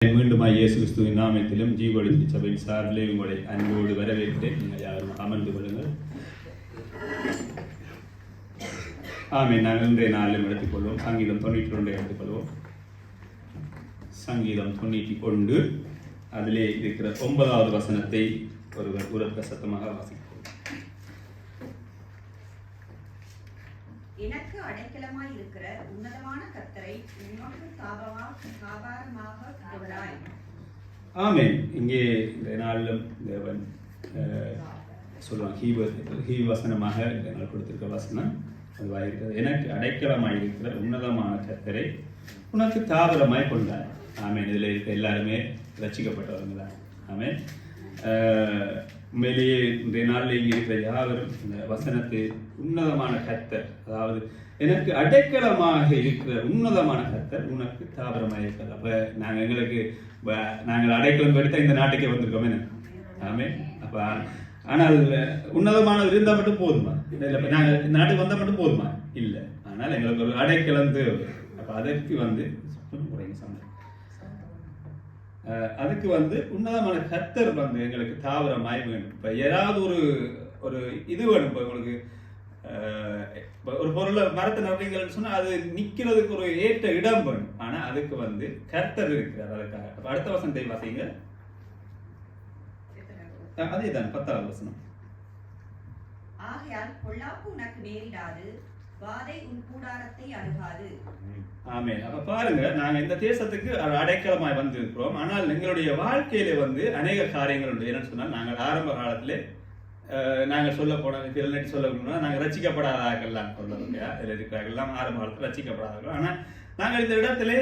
மீண்டும் இயேசு கிறிஸ்துவின் நாமத்திலும் ஜீவொளி சபையின் சார்பிலே உங்களை அன்போடு வரவேற்கிறேன். நீங்கள் யாரும் அமர்ந்து கொள்ளுங்கள். நாங்கள் இன்றைய நாளிலும் எடுத்துக்கொள்வோம். சங்கீதம் 92 எடுத்துக்கொள்வோம். சங்கீதம் 91 அதிலே இருக்கிற 9வது வசனத்தை ஒருவர் உரத்த சத்தமாக வாசிப்போம். எனக்கு அடைக்கலமாய் இருக்கிற உன்னதமான கர்த்தரை உன்னோடு தாபாரமாக விடுவதாய். ஆமென். இங்கே இந்த நாளிலும் தேவன் சொல்லுவாங்க ஹீ வசனமாக இந்த நாள் கொடுத்திருக்க வசனம் அதுவாக இருக்கிறது. எனக்கு அடைக்கலமாய் இருக்கிற உன்னதமான கர்த்தரை உனக்கு தாவரமாய் கொண்டார். ஆமென். இதில் இருக்க எல்லாருமே ரட்சிக்கப்பட்டவங்க தான். ஆமென். உண்மையிலேயே இன்றைய நாளில் இங்கே இருக்கிற யாவரும் இந்த வசனத்தை உன்னதமான கர்த்தர், அதாவது எனக்கு அடைக்கலமாக இருக்கிற உன்னதமான கர்த்தர் உனக்கு தாவரமாக இருக்கிறது. அப்போ நாங்கள் அடைக்கலம் கடித்த இந்த நாட்டுக்கே வந்திருக்கோமே. ஆமென். அப்போ ஆனால் உன்னதமானது இருந்தால் மட்டும் போதுமா? இல்லை, நாங்கள் இந்த நாட்டுக்கு வந்தால் மட்டும் போதுமா? இல்லை. ஆனால் எங்களுக்கு ஒரு அடைக்கலம் தேவை. அப்போ அதற்கு அதுக்கு உன்னதமான கர்த்தர் எங்களுக்கு தாவரமாய் வேணும். இப்போ ஏதாவது ஒரு இது வேணும். இப்போ உங்களுக்கு ஒரு பொருளை மரத்தை நடுறீங்கன்னு சொன்னால் அது நிற்கிறதுக்கு ஒரு ஏற்ற இடம் வேணும். ஆனால் அதுக்கு கர்த்தர் இருக்கிறார். அதுக்காக அப்போ அடுத்த வசனத்தை வாசிங்க. அதே தான் 10வது வசனம். ஆகையால் பொல்லாப்பு உனக்கு நேரிடாது, வாதை உன் கூடாரத்தை அணுகாது. ஆமென். அப்ப பாருங்க, நாங்க இந்த தேசத்துக்கு அடைக்கலமாய் வந்திருக்கிறோம். ஆனால் எங்களுடைய வாழ்க்கையில அநேக காரியங்கள் உண்டு. என்னன்னு சொன்னால், நாங்கள் ஆரம்ப காலத்திலே நாங்கள் சொல்ல போனோம் சொல்ல போனோம்னா நாங்கள் ரசிக்கப்படாதார்கள்லாம் சொல்லுவோம். இதில் இருக்கிறார்கள்லாம் ஆரம்ப காலத்தில் ரசிக்கப்படாதார்கள். ஆனால் நாங்கள் இந்த இடத்துல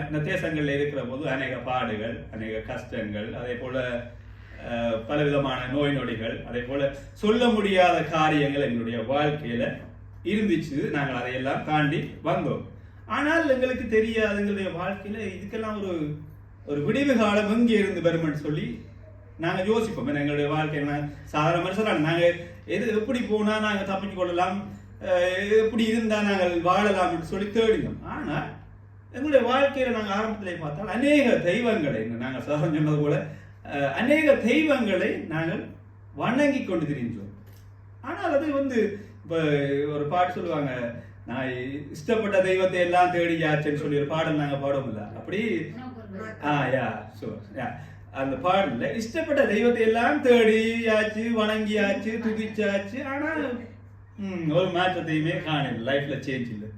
இந்த தேசங்களில் இருக்கிற போது அநேக பாடுகள், அநேக கஷ்டங்கள், அதே போல பலவிதமான நோய் நொடிகள், அதே போல சொல்ல முடியாத காரியங்கள் எங்களுடைய வாழ்க்கையில இருந்துச்சு. நாங்கள் அதையெல்லாம் தாண்டி வந்தோம். ஆனால் எங்களுக்கு தெரியாது எங்களுடைய வாழ்க்கையில இதுக்கெல்லாம் ஒரு விடிவு காலம் எங்கே இருந்து வரும்னு சொல்லி நாங்கள் யோசிப்போம். எங்களுடைய வாழ்க்கை சாதாரண மனுஷன் நாங்கள் எப்படி போனா நாங்கள் தப்பிச்சு கொள்ளலாம், எப்படி இருந்தா நாங்கள் வாழலாம் சொல்லி தேடினோம். ஆனால் எங்களுடைய வாழ்க்கையில நாங்கள் ஆரம்பத்திலே பார்த்தால் அநேக தெய்வங்களை, நாங்கள் சாதாரண சொன்னது போல அநேக தெய்வங்களை நாங்கள் வணங்கி கொண்டு திரிஞ்சோம். ஆனால் அது இப்போ ஒரு பாட்டு சொல்லுவாங்க, நான் இஷ்டப்பட்ட தெய்வத்தை எல்லாம் தேடி யாச்சுன்னு சொல்லி ஒரு பாடல் நாங்கள் பாடவில்லை. அப்படி அந்த பாடல இஷ்டப்பட்ட தெய்வத்தை எல்லாம் தேடி யாச்சு, வணங்கியாச்சு, துதிச்சாச்சு. ஆனால் ஒரு மாற்றத்தையுமே காணல. லைஃப்ல சேஞ்ச் இல்லை.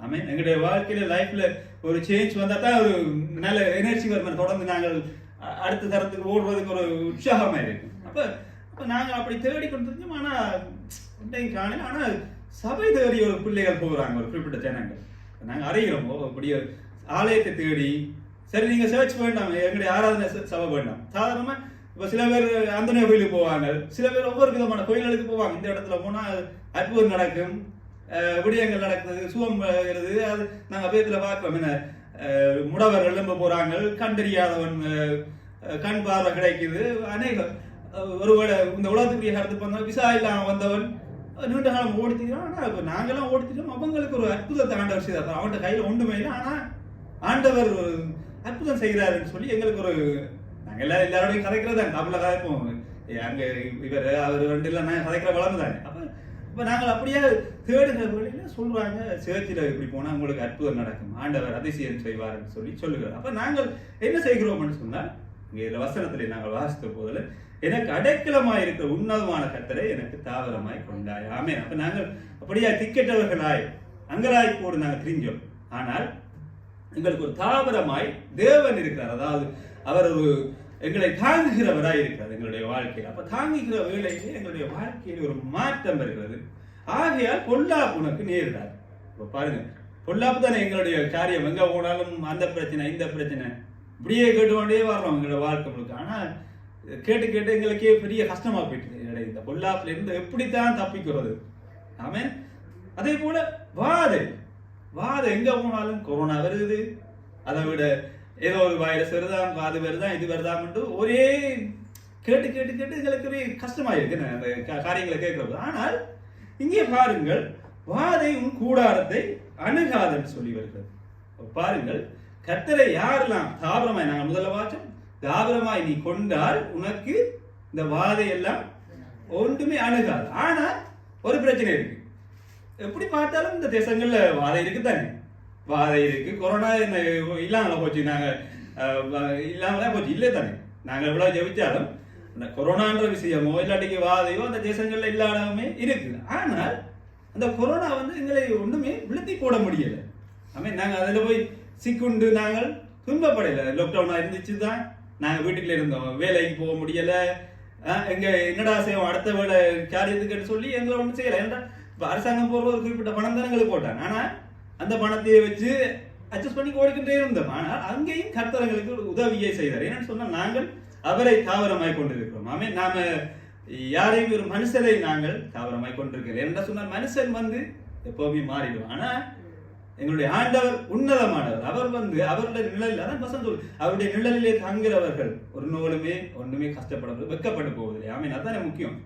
ஆமாம். எங்களுடைய வாழ்க்கையில லைஃப்ல ஒரு சேஞ்ச் வந்தா தான் ஒரு நல்ல எனர்ஜி வரும். தொடர்ந்து நாங்கள் அடுத்த தரத்துக்கு ஓடுறதுக்கு ஒரு உற்சாகமா இருக்கும். அப்ப நாங்க அப்படி தேடி கொண்டு இருந்தோம். ஆனா காணல. ஆனா சபை தேடி ஒரு பிள்ளைகள் போகிறாங்க, ஒரு குறிப்பிட்ட ஜனங்கள். நாங்க அறிகிறோம் அப்படி ஆலயத்தை தேடி. சரி, நீங்க சர்ச் வேண்டாம், எங்களுடைய ஆராதனை சபை வேண்டாம். சாதாரணமா இப்ப சில பேர் அந்தனிய கோயிலுக்கு போவாங்க, சில பேர் ஒவ்வொரு விதமான கோயில்களுக்கு போவாங்க. இந்த இடத்துல போனா அற்புதம் நடக்கும், விடயங்கள் நடக்குது, சுகம் வருது. அது நாங்க பேத்துல பார்க்கிறோம். என்ன முடவர் எழும்ப போறாங்க, கண்டறியாதவன் கண் பார்வை கிடைக்குது. அநேக ஒருவேளை இந்த உலகத்துக்குரிய காலத்துக்கு வந்தவன், விசா இல்லாம வந்தவன் நீண்ட காலம் ஓடித்திருக்கான். ஆனா இப்ப நாங்கெல்லாம் ஓடித்திட்டோம். அவங்களுக்கு ஒரு அற்புதத்தை ஆண்டவர் செய்தார். அவன்கிட்ட கையில ஒன்றுமே இல்லை, ஆனா ஆண்டவர் அற்புதம் செய்கிறாருன்னு சொல்லி எங்களுக்கு நாங்க எல்லாரோடையும் கதைக்கிறது தான். தமிழ கதைப்போம். அங்க இவர் அவர் ரெண்டு இல்லை நாங்கள் கதைக்கிற வளர்ந்து தானே. அப்ப நாங்கள் அப்படியே தேடுகிற வழியில சொல்றாங்க, சேர்ச்சில இப்படி போனா உங்களுக்கு அற்புதம் நடக்கும், ஆண்டவர் அதிசயம் செய்வார்னு சொல்லி சொல்லுகிறார். அப்ப நாங்கள் என்ன செய்கிறோம்னு சொன்னால், இங்க வசனத்திலே நாங்கள் வாசித்த போதில் எனக்கு அடைக்கலமாய் இருக்கிற உன்னதமான கர்த்தரை எனக்கு தாவரமாய் கொண்டாய். ஆமென். அப்ப நாங்கள் அப்படியே திக்கெட்டவர்களாய் அங்கலாய்ப்போடு நாங்கள் திரிஞ்சோம். ஆனால் எங்களுக்கு ஒரு தாவரமாய் தேவன் இருக்கிறார். அதாவது அவர் எங்களை தாங்குகிறவராய் இருக்கிறார் எங்களுடைய வாழ்க்கையில். அப்ப தாங்குகிற வேளையிலே எங்களுடைய வாழ்க்கையில் ஒரு மாற்றம் வருகிறது. ஆகையால் பொல்லாப்பு உனக்கு நேரிடாது. இப்ப பாருங்க, பொல்லாப்பு தானே எங்களுடைய காரியம். எங்க போனாலும் அந்த பிரச்சனை இந்த பிரச்சனை இப்படியே கேட்டுக்கொண்டே வர்றோம் எங்களோட வாழ்க்கை முழுக்க. ஆனா கேட்டு கேட்டு எங்களுக்கே பெரிய கஷ்டமா போயிட்டு இந்த பொல்லாப்புல இருந்து எப்படித்தான் தப்பிக்கிறது. ஆமென். அதே போல வாதை எங்க போனாலும் கொரோனா வருது, அதை விட ஏதோ ஒரு வைரஸ் வருதான், அது வருதான், இது வருதான், ஒரே கேட்டு கேட்டு கேட்டு எங்களுக்கு ஒரே கஷ்டமாயிருக்கு அந்த காரியங்களை கேட்கறது. ஆனால் இங்கே பாருங்கள், வாதை உன் கூடாரத்தை அணுகாதன்னு சொல்லி வருகிறது. பாருங்கள், கர்த்தரை யாரெல்லாம் தாபரமாய், நாங்கள் முதல்ல வாச்சோம், தாபரமாய் நீ கொண்டால் உனக்கு இந்த வாதை எல்லாம் ஒன்றுமே அணுகாது. ஆனா ஒரு பிரச்சனை இருக்கு. எப்படி பார்த்தாலும் இந்த தேசங்கள்ல வாதை இருக்கு தானே, வாதை இருக்கு. கொரோனா இல்லாமல போச்சு, நாங்க இல்லாமல போச்சு இல்லை தானே. நாங்கள் எவ்வளவு ஜெபிச்சாலும் இந்த கொரோனான்ற விஷயமோ இல்லாட்டிக்கு வாதையோ அந்த தேசங்கள்ல இல்லாமே இருக்கு. ஆனால் அந்த கொரோனா எங்களை ஒண்ணுமே விழுத்தி போட முடியல. நாங்க அதுல போய் சிக்குண்டு நாங்கள் துன்பப்படல. லாக்டவுனா இருந்துச்சு தான், நாங்க வீட்டுக்குள்ள இருந்தோம், வேலைக்கு போக முடியல. எங்க என்னடா செய்வோம் அடுத்த வேலை காரியத்துக்கு சொல்லி எங்களை ஒன்றும் செய்யல. ஏன்னா அரசாங்கம் போற ஒரு குறிப்பிட்ட பணம் தான் எங்களுக்கு போட்டாங்க. ஆனா அந்த பணத்தையே வச்சு அட்ஜஸ்ட் பண்ணி ஓடிக்கிட்டே இருந்தோம். ஆனால் அங்கேயும் கர்த்தர் எங்களுக்கு உதவியை செய்தார். என்னன்னு சொன்னா நாங்கள் அவரை தாவரமாய் கொண்டிருக்கிறோம். நாம யாரையும் ஒரு மனுஷரை நாங்கள் தாவரமாய் கொண்டிருக்கிறோம். என்ன சொன்னால் மனுஷன் எப்பவுமே மாறிடும். ஆனா எங்களுடைய ஆண்டவர் உன்னதமானவர். அவர் அவருடைய நிழலில், அதான் பசங்க அவருடைய நிழலிலே தங்குகிறவர்கள் ஒரு நூலுமே ஒண்ணுமே கஷ்டப்பட வெக்கப்பட்டு போவதில்லை. அதானே முக்கியம்.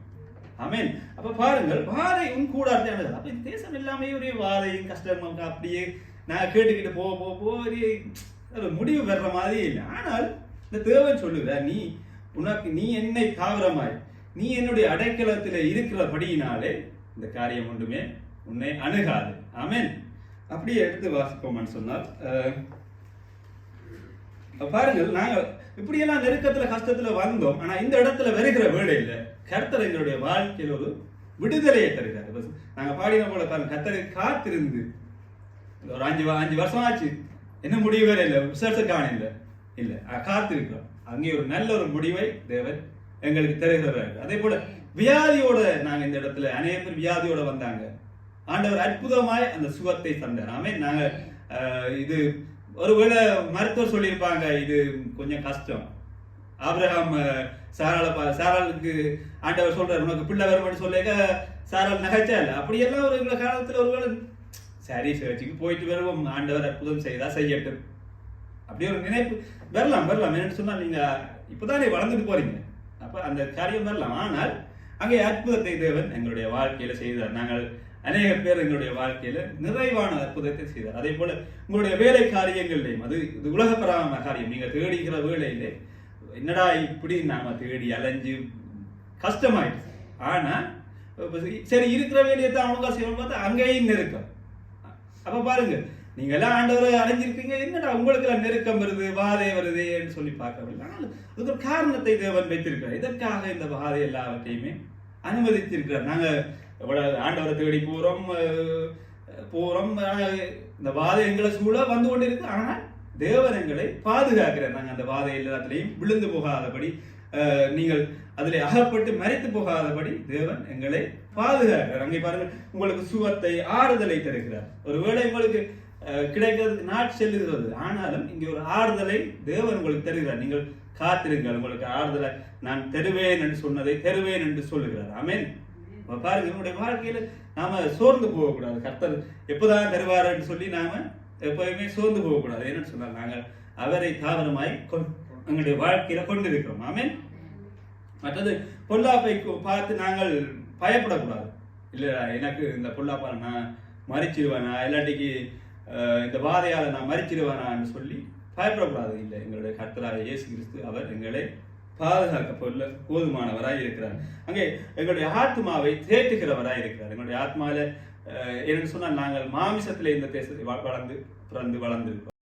அப்ப பாருங்கள், வாதை உன் கூடாரத்தை அணுகாது. அப்ப இந்த தேசம் எல்லாமே ஒரு வாதையும் கஷ்டம் அப்படியே நாங்க கேட்டுக்கிட்டு போக ஒரு முடிவு வர்ற மாதிரி இல்லை. ஆனால் இந்த தேவன் சொல்லுகிற, நீ என்னை தாவரமாய், நீ என்னுடைய அடைக்கலத்தில் இருக்கிறபடியினாலே இந்த காரியம் ஒன்றுமே உன்னை அணுகாது. ஆமென். அப்படியே எடுத்து வாசிப்போம்னு சொன்னால் பாருங்கள், நாங்கள் இப்படியெல்லாம் நெருக்கத்துல கஷ்டத்துல வந்தோம். ஆனா இந்த இடத்துல வருகிற வேளையில கர்த்தர் எங்களுடைய வாழ்க்கையில் ஒரு விடுதலையை தருகிறார். நாங்க பாடின போல கர்த்தரை காத்திருந்து ஒரு 5 வருஷம் ஆச்சு, என்ன முடிவு வேற இல்லை, விசேஷக்கான இல்ல காத்திருக்கிறோம். அங்கே ஒரு நல்ல ஒரு முடிவை தேவன் எங்களுக்கு தருகிறார். அதே போல வியாதியோட நாங்க இந்த இடத்துல அநேக பேர் வியாதியோட வந்தாங்க. ஆண்டவர் அற்புதமாய் அந்த சுகத்தை தந்தார். நாங்க இது ஒருவேளை மருத்துவர் சொல்லியிருப்பாங்க இது கொஞ்சம் கஷ்டம். ஆபிரகாம் சாராளுக்கு ஆண்டவர் சொல்றாரு உனக்கு பிள்ளை வரும்னு சொல்லிக்க சாராள் நகைச்சா இல்லை. அப்படியெல்லாம் ஒரு காலத்துல ஒருவேளை சரி சேர்ச்சிக்கு போயிட்டு வருவோம், ஆண்டவர் அற்புதம் செய்தா செய்யட்டும், அப்படி ஒரு நினைப்பு வரலாம். என்னன்னு சொன்னா நீங்க இப்பதானே வளர்ந்துட்டு போறீங்க, அப்ப அந்த காரியம் வரலாம். ஆனால் அங்கே அற்புதத்தை தேவன் எங்களுடைய வாழ்க்கையில செய்தார். நாங்கள் அநேக பேர் எங்களுடைய வாழ்க்கையில நிறைவான அற்புதத்தை செய்தார். அதே போல உங்களுடைய வேலை காரியங்கள்லையும் இது உலகப்பரமான காரியம். நீங்க தேடிக்கிற வேலையிலே என்னடா இப்படி நாம தேடி அலைஞ்சு கஷ்டமாயிடுச்சு. ஆனா சரி இருக்கிற வேலையை தான் அவங்க செய்யணும் பார்த்தா அங்கேயும் நெருக்கம். அப்ப பாருங்க, நீங்க எல்லாம் ஆண்டவரை அடைஞ்சிருக்கீங்க, என்னடா உங்களுக்கு எல்லாம் நெருக்கம் வருது, வாதை வருதுன்னு சொல்லி பார்க்கவில்லை. ஆனால் அதுக்கு ஒரு காரணத்தை தேவன் வைத்திருக்கிறார். இதற்காக இந்த வாதை எல்லாவற்றையுமே அனுமதித்திருக்கிறார். நாங்க ஆண்டவரை தேடி போறோம், இந்த வாதை எங்களை சூழ வந்து கொண்டிருக்கு. ஆனால் தேவன் எங்களை பாதுகாக்கிறார். நாங்கள் அந்த வாதை எல்லாத்திலையும் விழுந்து போகாதபடி, நீங்கள் அதில் அகப்பட்டு மறைத்து போகாதபடி தேவன் எங்களை பாதுகாக்கிறார். அங்கே பாருங்கள், உங்களுக்கு சுகத்தை ஆறுதலை தருகிறார். ஒருவேளை உங்களுக்கு கிடைக்கிறதுக்கு நாட் செல்லுகிறது, ஆனாலும் இங்கே ஒரு ஆறுதலை தேவன் உங்களுக்கு தருகிறார். நீங்கள் காத்திருங்கள், உங்களுக்கு ஆறுதலை நான் தருவேன் என்று சொன்னதை தருவேன் என்று சொல்லுகிறார். ஆமென். பாருங்க, என்னுடைய வாழ்க்கையில நாம சோர்ந்து போகக்கூடாது. கர்த்தர் எப்போதான் தருவார் என்று சொல்லி நாம எப்பயுமே சோர்ந்து போகக்கூடாது. என்னன்னு சொன்னால் நாங்கள் அவரை தாவரமாய் எங்களுடைய வாழ்க்கையில கொண்டிருக்கிறோம். ஆமென். மற்றது பொல்லாப்பை பார்த்து நாங்கள் பயப்படக்கூடாது. இல்ல எனக்கு இந்த பொல்லாப்பால் நான் மறிச்சிருவேனா, இல்லாட்டிக்கு இந்த வாதையால நான் மறிச்சிருவேனான்னு சொல்லி பயப்படக்கூடாது. இல்லை, எங்களுடைய கர்த்தராகிய இயேசு கிறிஸ்து அவர் எங்களை பாதுகாக்க போதுமானவராய் இருக்கிறார். அங்கே எங்களுடைய ஆத்மாவை தேற்றுகிறவராய் இருக்கிறார். எங்களுடைய ஆத்மாவில என்னன்னு சொன்னால் நாங்கள் மாமிசத்திலே இந்த தேசத்தை வளர்ந்திருக்கிறோம்.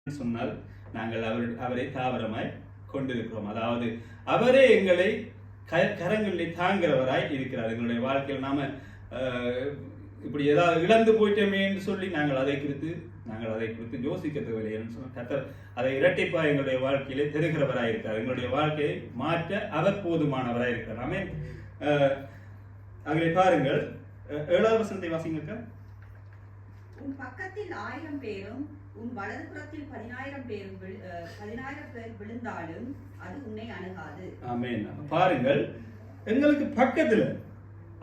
சொன்னால் நாங்கள் அவரை தாவரமாய் கொண்டிருக்கிறோம். அதாவது அவரே எங்களை கரங்களில் தாங்கிறவராய் இருக்கிறார். எங்களுடைய வாழ்க்கையில் நாம இப்படி ஏதாவது இழந்து போயிட்டோமேன்னு சொல்லி நாங்கள் அதை குறித்து யோசிக்க தேவையில்லைன்னு சொன்னால் கர்த்தர் அதை இரட்டிப்பா எங்களுடைய வாழ்க்கையிலே தெரிகிறவராயிருக்கிறார். எங்களுடைய வாழ்க்கையை மாற்ற அவர் போதுமானவராயிருக்கிறார். ஆமென். அங்கே பாருங்கள் 7வது வசனத்தை வாசிங்க. உன் பக்கத்தில் 1000 பேரும் உன் வலதுபுறத்தில் 10,000 பேர் விழுந்தாலும் அது உன்னை அணுகாது. ஆமென். பாருங்கள், எங்களுக்கு பக்கத்துல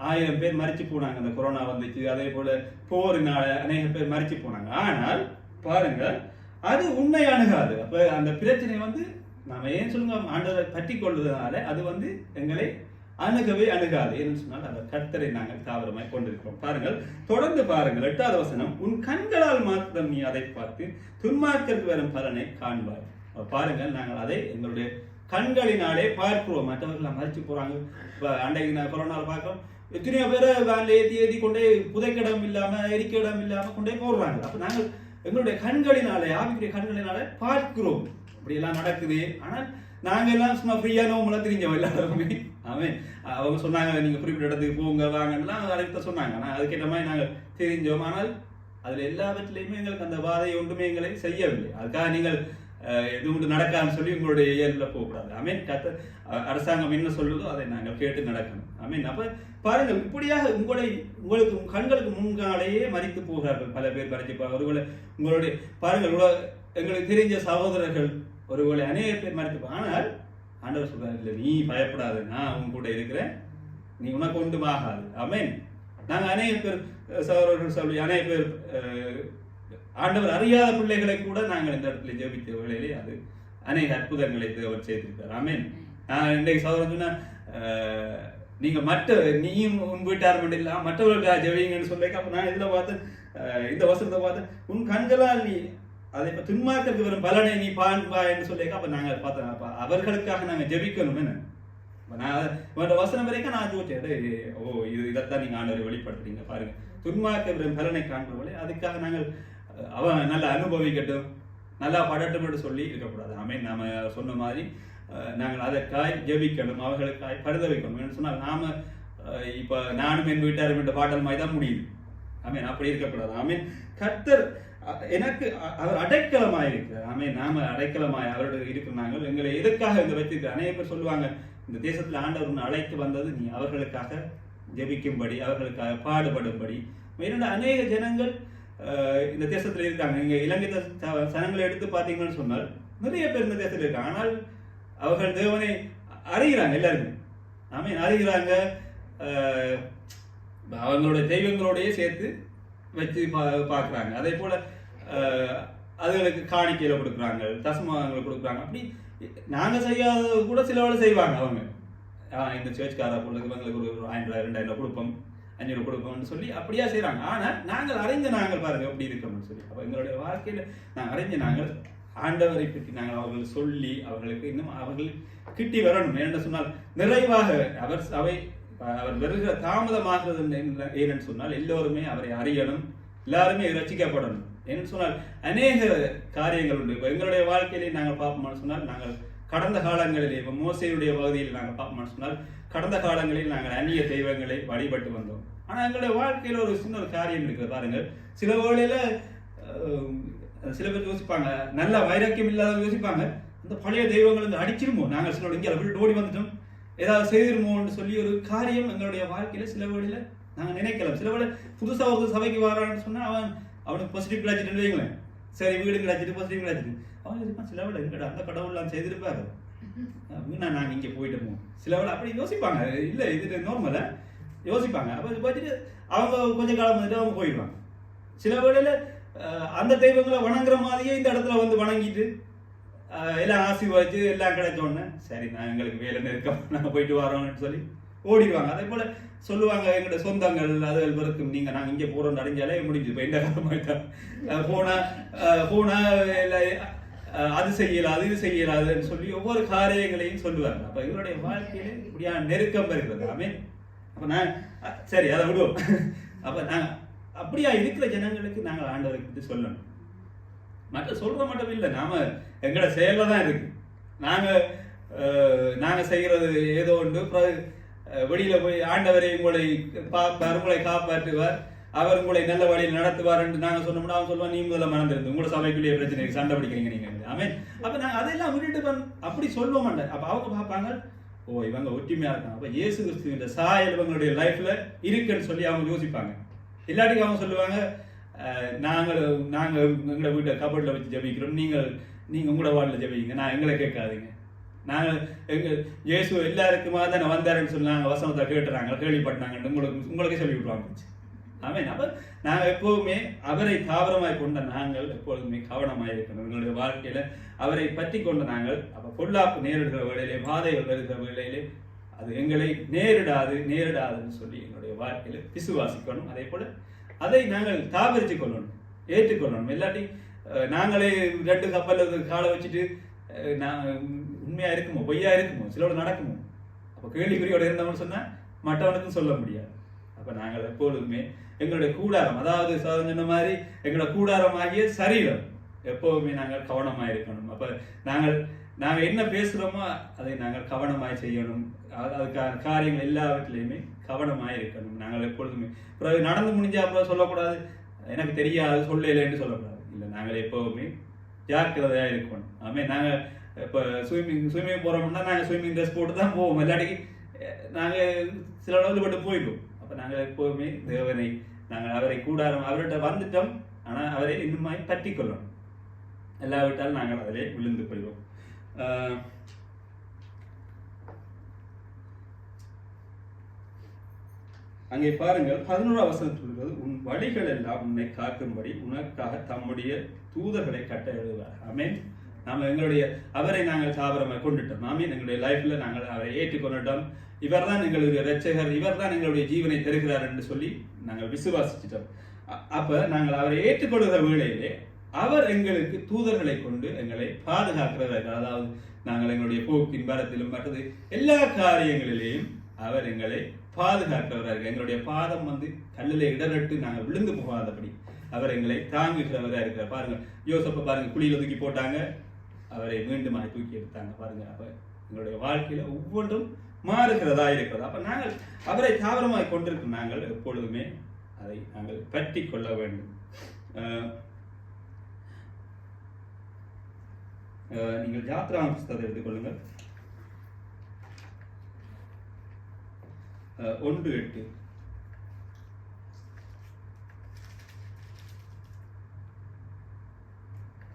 1000 பேர் மரிச்சு போனாங்க. அந்த கொரோனா வந்துச்சு, அதே போல போரினால அநேக பேர் மரிச்சு போனாங்க. ஆனால் பாருங்க, அது உன்னை அணுகாது. அப்ப அந்த பிரச்சனை வந்து நாம ஏன் சொல்லுங்க, ஆண்டவரை பற்றி கொள்வதனால அது எங்களை அணுகவே அணுகாது. என்று சொன்னால் அந்த கர்த்தரை நாங்கள் தாவரமாய் கொண்டிருக்கிறோம். பாருங்கள், தொடர்ந்து பாருங்கள் 8வது வசனம். உன் கண்களால் மாத்திரம் நீ அதை பார்த்து துன்மார்க்கருக்கு வரும் பலனை காண்பாய். பாருங்கள், நாங்கள் அதை எங்களுடைய கண்களினாலே பார்க்கிறோம். மற்றவர்கள் மறிச்சு போறாங்க. அன்றைக்கு நான் கொரோனாவில் பார்க்கிறோம், எத்தனையோ பேரை வேன்ல ஏற்றி கொண்டே புதைக்கிடம் இல்லாம எரிக்கிடம் இல்லாம கொண்டே போடுறாங்க. அப்ப நாங்கள் எங்களுடைய கண்களினாலே, ஆவிக்குரிய கண்களினாலே பார்க்கிறோம் இப்படி எல்லாம் நடக்குது. ஆனால் நாங்க எல்லாம் சும்மா ஃப்ரீயா நோம்பெல்லாம் தெரிஞ்சோம் எல்லாருமே. அவன் அவங்க சொன்னாங்க, நீங்க குறிப்பிட்ட இடத்துக்கு போங்க வாங்கலாம் அழைத்த சொன்னாங்க. ஆனால் அதுக்கேற்ற மாதிரி நாங்கள் தெரிஞ்சோம். ஆனால் அதுல எல்லாவற்றிலையுமே எங்களுக்கு அந்த வாதை ஒன்றுமே எங்களை செய்யவில்லை. அதுக்காக நீங்கள் இது ஒன்று நடக்காதுன்னு சொல்லி உங்களுடைய இயல்பில் போகக்கூடாது. ஆமீன். அரசாங்கம் என்ன சொல்லுதோ அதை நாங்கள் கேட்டு நடக்கணும். ஆமீன். அப்ப பாருங்கள், இப்படியாக உங்களுக்கு கண்களுக்கு முன்காலேயே மறித்து போகிறார்கள். பல பேர் மறைச்சிப்பாங்க. ஒருவேளை உங்களுடைய பாருங்கள், எங்களுக்கு தெரிஞ்ச சகோதரர்கள் ஒருவேளை அநேக பேர் மறைத்துப்பாங்க. ஆனால் ஆண்டவர் சொல்றாரு, இல்லை நீ பயப்படாது, நான் உன் கூட இருக்கிறேன், நீ உனக்கு ஒன்றும் ஆகாது. ஆமீன். நாங்கள் அநேக பேர் சகோதரர்கள் சொல்லி அநேக பேர் ஆண்டவர் அறியாத பிள்ளைகளை கூட நாங்கள் இந்த இடத்துல ஜெபித்த வேளையிலே அது அநேக அற்புதங்களை அவர் செய்திருக்கார். ஆமீன். நான் இன்றைக்கு சகோதரன் சொன்னா, நீங்க நீயும் உன் வீட்டார் மட்டும் இல்லாம மற்றவர்களுக்கு ஜெபிங்கன்னு சொல்லிக்க. அப்ப நான் இதுல பார்த்தேன், இந்த வசனத்தை பார்த்தேன், உன் கண்களால் நீ அதை இப்ப துன்மார்க்கத்துக்கு வரும் பலனை நீ பான்பா என்று சொல்லிக்க. அப்ப நாங்க பார்த்தோம், அப்ப அவர்களுக்காக நாங்க ஜெபிக்கணும். என்ன நான் வசனம் வரைக்கும் நான் யோசிச்சேன், இதைத்தான் நீங்க ஆண்டவரை வெளிப்படுத்துறீங்க. பாருங்க, துன்மார்க்க வரும் பலனை காண்பவர்களே, அதுக்காக நாங்கள் அவன் நல்லா அனுபவிக்கட்டும், நல்லா படட்டும் என்று சொல்லி இருக்கக்கூடாது. ஆமீன். நாம சொன்ன மாதிரி நாங்கள் அதற்காய் ஜெபிக்கணும், அவர்களுக்காய் பரிதவிக்கணும். சொன்னால் நாம இப்ப நானும் என் வீட்டாரும் என்ற பாடல் மாதிரி தான் முடியுது. ஆமீன். அப்படி இருக்கக்கூடாது. ஆமீன். கர்த்தர் எனக்கு அவர் அடைக்கலமாய் இருக்கிறார். ஆமீன். நாம அடைக்கலமாய் அவருடைய இருக்கிற நாங்கள் எங்களை எதற்காக இந்த வைத்திருக்க. அநேக பேர் சொல்லுவாங்க, இந்த தேசத்துல ஆண்டவர் அழைத்து வந்தது நீ அவர்களுக்காக ஜெபிக்கும்படி, அவர்களுக்காக பாடுபடும்படி. அநேக ஜனங்கள் இந்த தேசத்துல இருக்காங்க. நீங்க இலங்கை சனங்களை எடுத்து பார்த்தீங்கன்னு சொன்னால் நிறைய பேர் இந்த தேசத்துல இருக்காங்க. ஆனால் அவர்கள் தேவனை அறிகிறாங்க, எல்லாருமே. ஆமீன். அறிகிறாங்க. அவங்களுடைய தெய்வங்களோடய சேர்த்து வச்சு பார்க்குறாங்க. அதே போல அதுகளுக்கு காணிக்கையில கொடுக்குறாங்க, தசமாங்களை கொடுக்குறாங்க. அப்படி நாங்க செய்யாத கூட சில வேலை செய்வாங்க. அவங்க இந்த சேர்ச்காரா பொருளுக்கு இவங்களுக்கு ஒரு 1000 2000 கொடுப்போம், 500 கொடுப்போம்னு சொல்லி அப்படியா செய்யறாங்க. ஆனா நாங்கள் பாருங்க எப்படி இருக்கோம்னு சொல்லி. அப்ப எங்களுடைய வாழ்க்கையில நாங்கள் ஆண்டவரை பற்றி நாங்கள் அவர்கள் சொல்லி அவர்களுக்கு இன்னும் அவர்கள் கிட்டி வரணும். என்ன சொன்னால் நிறைவாக அவர் வருகிற தாமதமாகிறது ஏன்னு சொன்னால் எல்லோருமே அவரை அறியணும், எல்லாருமே ரசிக்கப்படணும். என்று சொன்னால் அநேக காரியங்கள் உண்டு. இப்போ எங்களுடைய வாழ்க்கையிலே நாங்கள் பார்ப்போம்னு சொன்னால், நாங்கள் கடந்த காலங்களிலே இப்போ மோசையுடைய பகுதியில் நாங்கள் பார்ப்போம்னு சொன்னால், கடந்த காலங்களில் நாங்கள் அந்நிய தெய்வங்களை வழிபட்டு வந்தோம். ஆனால் எங்களுடைய வாழ்க்கையில் ஒரு சின்ன ஒரு காரியம் இருக்குது பாருங்கள். சில வேளையில சில பேர் யோசிப்பாங்க, நல்ல வைராக்கியம் இல்லாத யோசிப்பாங்க, இந்த பழைய தெய்வங்கள் அடிச்சிருமோ, நாங்கள் சில இங்கே விட்டு ஓடி வந்துட்டோம், ஏதாவது செய்திருமோன்னு சொல்லி ஒரு காரியம் எங்களுடைய வாழ்க்கையில சில வேளையில நாங்கள் நினைக்கலாம். சில வேளை புதுசா ஒரு சபைக்கு வரான்னு சொன்னா அவனுக்கு பாசிட்டிவ் கிடைச்சிட்டு வைங்களேன், சரி வீடு கிடைச்சிட்டு பாசிட்டிவ் கிடைச்சிட்டு அவன் இருப்பான். சில வேளை எங்கடா அந்த கடவுள்லாம் செய்திருப்பாரு, நாங்கள் இங்கே போயிட்டோமோ, சில வேளை அப்படி யோசிப்பாங்க. இல்லை, இது நார்மலா யோசிப்பாங்க. அப்போ பார்த்துட்டு அவங்க கொஞ்ச காலம் வந்துட்டு அவங்க போயிடுவாங்க. சில வேளையில அந்த தெய்வங்களை வணங்குற மாதிரியே இந்த இடத்துல வந்து வணங்கிட்டு எல்லாம் ஆசீர்வாதிச்சு எல்லாம் கிடைச்சோன்னு சரி எங்களுக்கு வேலை நெருக்கம் நாங்கள் போயிட்டு வரோம்னு சொல்லி ஓடிடுவாங்க. அதே போல சொல்லுவாங்க, எங்களோட சொந்தங்கள் அதுகள் வரைக்கும் நீங்க நாங்கள் இங்கே போறோம் அடைஞ்சாலே முடிஞ்சு இப்போ இந்த காலமாயிட்டா போனா அது செய்யலாது இது செய்யலாதுன்னு சொல்லி ஒவ்வொரு காரியங்களையும் சொல்லுவாங்க. அப்ப இவருடைய வாழ்க்கையில இப்படியான நெருக்கம் இருக்கிறது. ஆமீன். அப்ப நான் சரி அதை விடுவோம். அப்ப நாங்க அப்படியா இருக்கிற ஜனங்களுக்கு நாங்கள் ஆண்டவரை பற்றி சொல்லணும். மற்ற சொல்ற மட்டும் இல்லை, நாம எங்களோட செயல தான் இருக்கு. நாங்க செய்யறது ஏதோ ஒன்று வெளியில போய் ஆண்டவரை உங்களை பார்ப்பார், உங்களை காப்பாற்றுவார், அவர் உங்களை நல்ல வழியில் நடத்துவார் என்று நாங்க சொன்னோம்னா அவன் சொல்லுவான், நீ முதல்ல மறந்துருந்து உங்களோட சபைக்குள்ளேயே பிரச்சனை சண்டை பிடிக்கிறீங்க நீங்க. ஆமென். அப்ப நான் அதெல்லாம் விட்டுட்டு அப்படி சொல்ல மாட்டேன். அப்ப அவங்க பார்ப்பாங்க, ஓ இவங்க ஒற்றுமையா இருக்காங்க, அப்ப இயேசு கிறிஸ்துவின் சாயல் இவங்களுடைய லைஃப்ல இருக்குன்னு சொல்லி அவங்க யோசிப்பாங்க. இல்லாட்டிக்கு அவங்க சொல்லுவாங்க, நாங்கள் எங்களை வீட்டை கபடில் வச்சு ஜபிக்கிறோம், நீங்க உங்களோட வார்டில் ஜபிங்க, நான் எங்களை கேட்காதீங்க. நாங்கள் இயேசு எல்லாருக்குமா தானே வந்தாருன்னு சொன்னாங்க, வசனத்தை கேட்டுறாங்க, கேள்விப்பட்டாங்கன்னு உங்களுக்கு சொல்லி விட்டுவாங்க. ஆமென். அப்ப நாங்கள் எப்போதுமே அவரை தாவரமாய் கொண்ட நாங்கள் எப்பொழுதுமே கவனமாய் இருக்கணும் எங்களுடைய வாழ்க்கையில. அவரை பற்றி கொண்ட நாங்கள் அப்ப பொல்லாப்பு நேரிடுகிற வேளையிலே, பாதைகள் வருகிற வேளையிலே அது எங்களை நேரிடாதுன்னு சொல்லி எங்களுடைய வாழ்க்கையில விசுவாசிக்கணும். அதே போல அதை நாங்கள் தாவரித்து கொள்ளணும், ஏற்றுக்கொள்ளணும். இல்லாட்டி நாங்களே 2 கப்பல் காலை வச்சுட்டு உண்மையா இருக்குமோ பொய்யா இருக்குமோ சிலோட நடக்குமோ, அப்ப கேள்விக்குறியோட இருந்தவன்னு சொன்னா மற்றவனுக்கும் சொல்ல முடியாது. அப்ப நாங்கள் எப்பொழுதுமே எங்களுடைய கூடாரம், அதாவது சொன்ன மாதிரி எங்களோட கூடாரம் ஆகிய சரீரம் எப்போதுமே நாங்கள் கவனமாய் இருக்கணும். அப்ப நாங்கள் என்ன பேசுறோமோ அதை நாங்கள் கவனமாய் செய்யணும். அதுக்கான காரியங்கள் எல்லாவற்றிலையுமே கவனமாய் இருக்கணும். நாங்கள் எப்பொழுதுமே பிறகு நடந்து முடிஞ்சா அப்புறம் சொல்லக்கூடாது, எனக்கு தெரியாது சொல்லலைன்னு சொல்லக்கூடாது. இல்லை, நாங்கள் எப்போதுமே ஜாக்கிரதையா இருக்கணும். ஆமே, நாங்கள் இப்போ ஸ்விம்மிங் போறோம்னா நாங்கள் ஸ்விம்மிங் ட்ரெஸ் போட்டு தான் போவோம். இல்லாட்டிக்கு நாங்கள் சில அளவில் பட்டு போயிடுவோம். அப்போ நாங்கள் எப்போதுமே தேவனை நாங்கள் அவரை கூடாரம் அவர்கிட்ட வந்துட்டோம், ஆனால் அவரை இன்னுமாய் பற்றி கொள்ளணும். எல்லாவிட்டாலும் நாங்கள் அதிலே விழுந்து கொள்வோம். அங்கே பாருங்கள் 11ஆம் வசனத்தில் சொல்கிறது, உன் வழிகள் எல்லாம் உன்னை காக்கும்படி உனக்காக தம்முடைய தூதர்களை கட்டளையிடுவார். ஆமென். நாம அவரை நாங்கள் சாபரமாக கொண்டுட்டோம். ஆமென். எங்களுடைய லைஃப்ல நாங்கள் அவரை ஏற்றுக்கொண்டுட்டோம். இவர் தான் எங்களுடைய இரட்சகர், இவர் தான் எங்களுடைய ஜீவனை தருகிறார் என்று சொல்லி நாங்கள் விசுவாசிச்சிட்டோம். அப்ப நாங்கள் அவரை ஏற்றுக்கொள்கிற வேளையிலே அவர் எங்களுக்கு தூதர்களை கொண்டு எங்களை பாதுகாக்கிறவர். அதாவது நாங்கள் எங்களுடைய போக்கின் பரத்திலும் மற்றது எல்லா காரியங்களிலேயும் அவர் எங்களை பாதுகாக்கிறவராக, எங்களுடைய பாதம் கல்லிலே இடரட்டு நாங்கள் விழுந்து போகாதபடி அவர் எங்களை தாங்குகிறவராக இருக்கிறார். பாருங்க, யோசப்ப பாருங்க, குழியில தூக்கி போட்டாங்க, அவரை மீண்டும் தூக்கி எடுத்தாங்க. பாருங்க, அப்ப எங்களுடைய வாழ்க்கையில ஒவ்வொன்றும் மாறுகிறதா இருக்கிறது. அப்ப நாங்கள் அவரை தாவரமாய் கொண்டிருக்கும் நாங்கள் எப்பொழுதுமே அதை நாங்கள் பற்றி கொள்ள வேண்டும். நீங்கள் யாத்ரா புஸ்தகத்தை எடுத்துக்கொள்ளுங்கள். 1:8.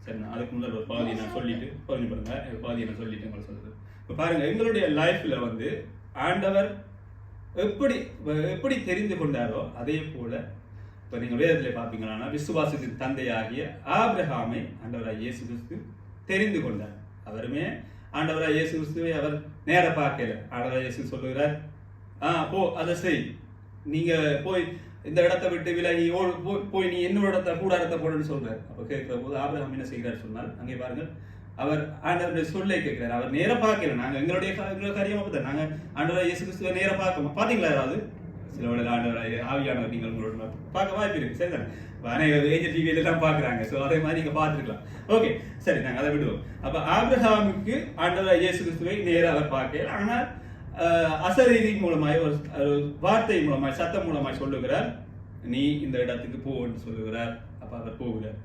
சரி, நான் அதுக்கு முதல் ஒரு பாதியை நான் சொல்லிட்டு பாருங்க, பாதியை நான் சொல்லிட்டு உங்களை சொல்றது. இப்ப பாருங்க, எங்களுடைய லைஃப்ல ஆண்டவர் எப்படி தெரிந்து கொண்டாரோ அதே போல இப்ப நீங்க வேதத்துல பாப்பீங்கன்னா விசுவாசத்தின் தந்தையாகிய ஆபிரகாமை ஆண்டவராய் இயேசு கிறிஸ்து தெரிந்து கொண்டார். அவருமே ஆண்டவராய் இயேசு கிறிஸ்துவை அவர் நேர பார்க்கல. ஆண்டவராய் இயேசு சொல்லுகிறார், போ அதை செய், நீங்க போய் இந்த இடத்தை விட்டு விலகி போய் நீ என்னோட இடத்த கூடாரத்தை போடுன்னு சொல்றாரு. அப்ப கேட்கிற போது ஆபிரகாம் என்ன செய்கிறார் சொன்னால், அங்கே பாருங்கள், அவர் ஆண்டவருடைய சொல்லை கேட்கிறார். அவர் நேர பார்க்கல. நாங்க எங்களுடைய காரியமா பார்த்தா நாங்க ஆண்டவராய் இயேசு கிறிஸ்துவை நேர பார்க்கமா பாத்தீங்களா? யாராவது சில வேளையில் ஆண்டவராய் ஆவியானவர் நீங்கள் உங்களோட பார்க்க வாய்ப்பு இருக்கு. சரிதானே? அநேக ஏஜ் டிவியில எல்லாம் பாக்குறாங்க. சோ அதே மாதிரி நீங்க பார்த்துருக்கலாம். ஓகே, சரி, நாங்க அதை விடுவோம். அப்ப ஆபிரகாமுக்கு ஆண்டவராய் இயேசு கிறிஸ்துவை நேர அவர் பார்க்கல. ஆனால் அசரீதி மூலமாய் ஒரு வார்த்தை மூலமாய் சத்தம் மூலமாய் சொல்லுகிறார், நீ இந்த இடத்துக்கு போன்னு சொல்லுகிறார். அப்ப அவர் போகிறார்.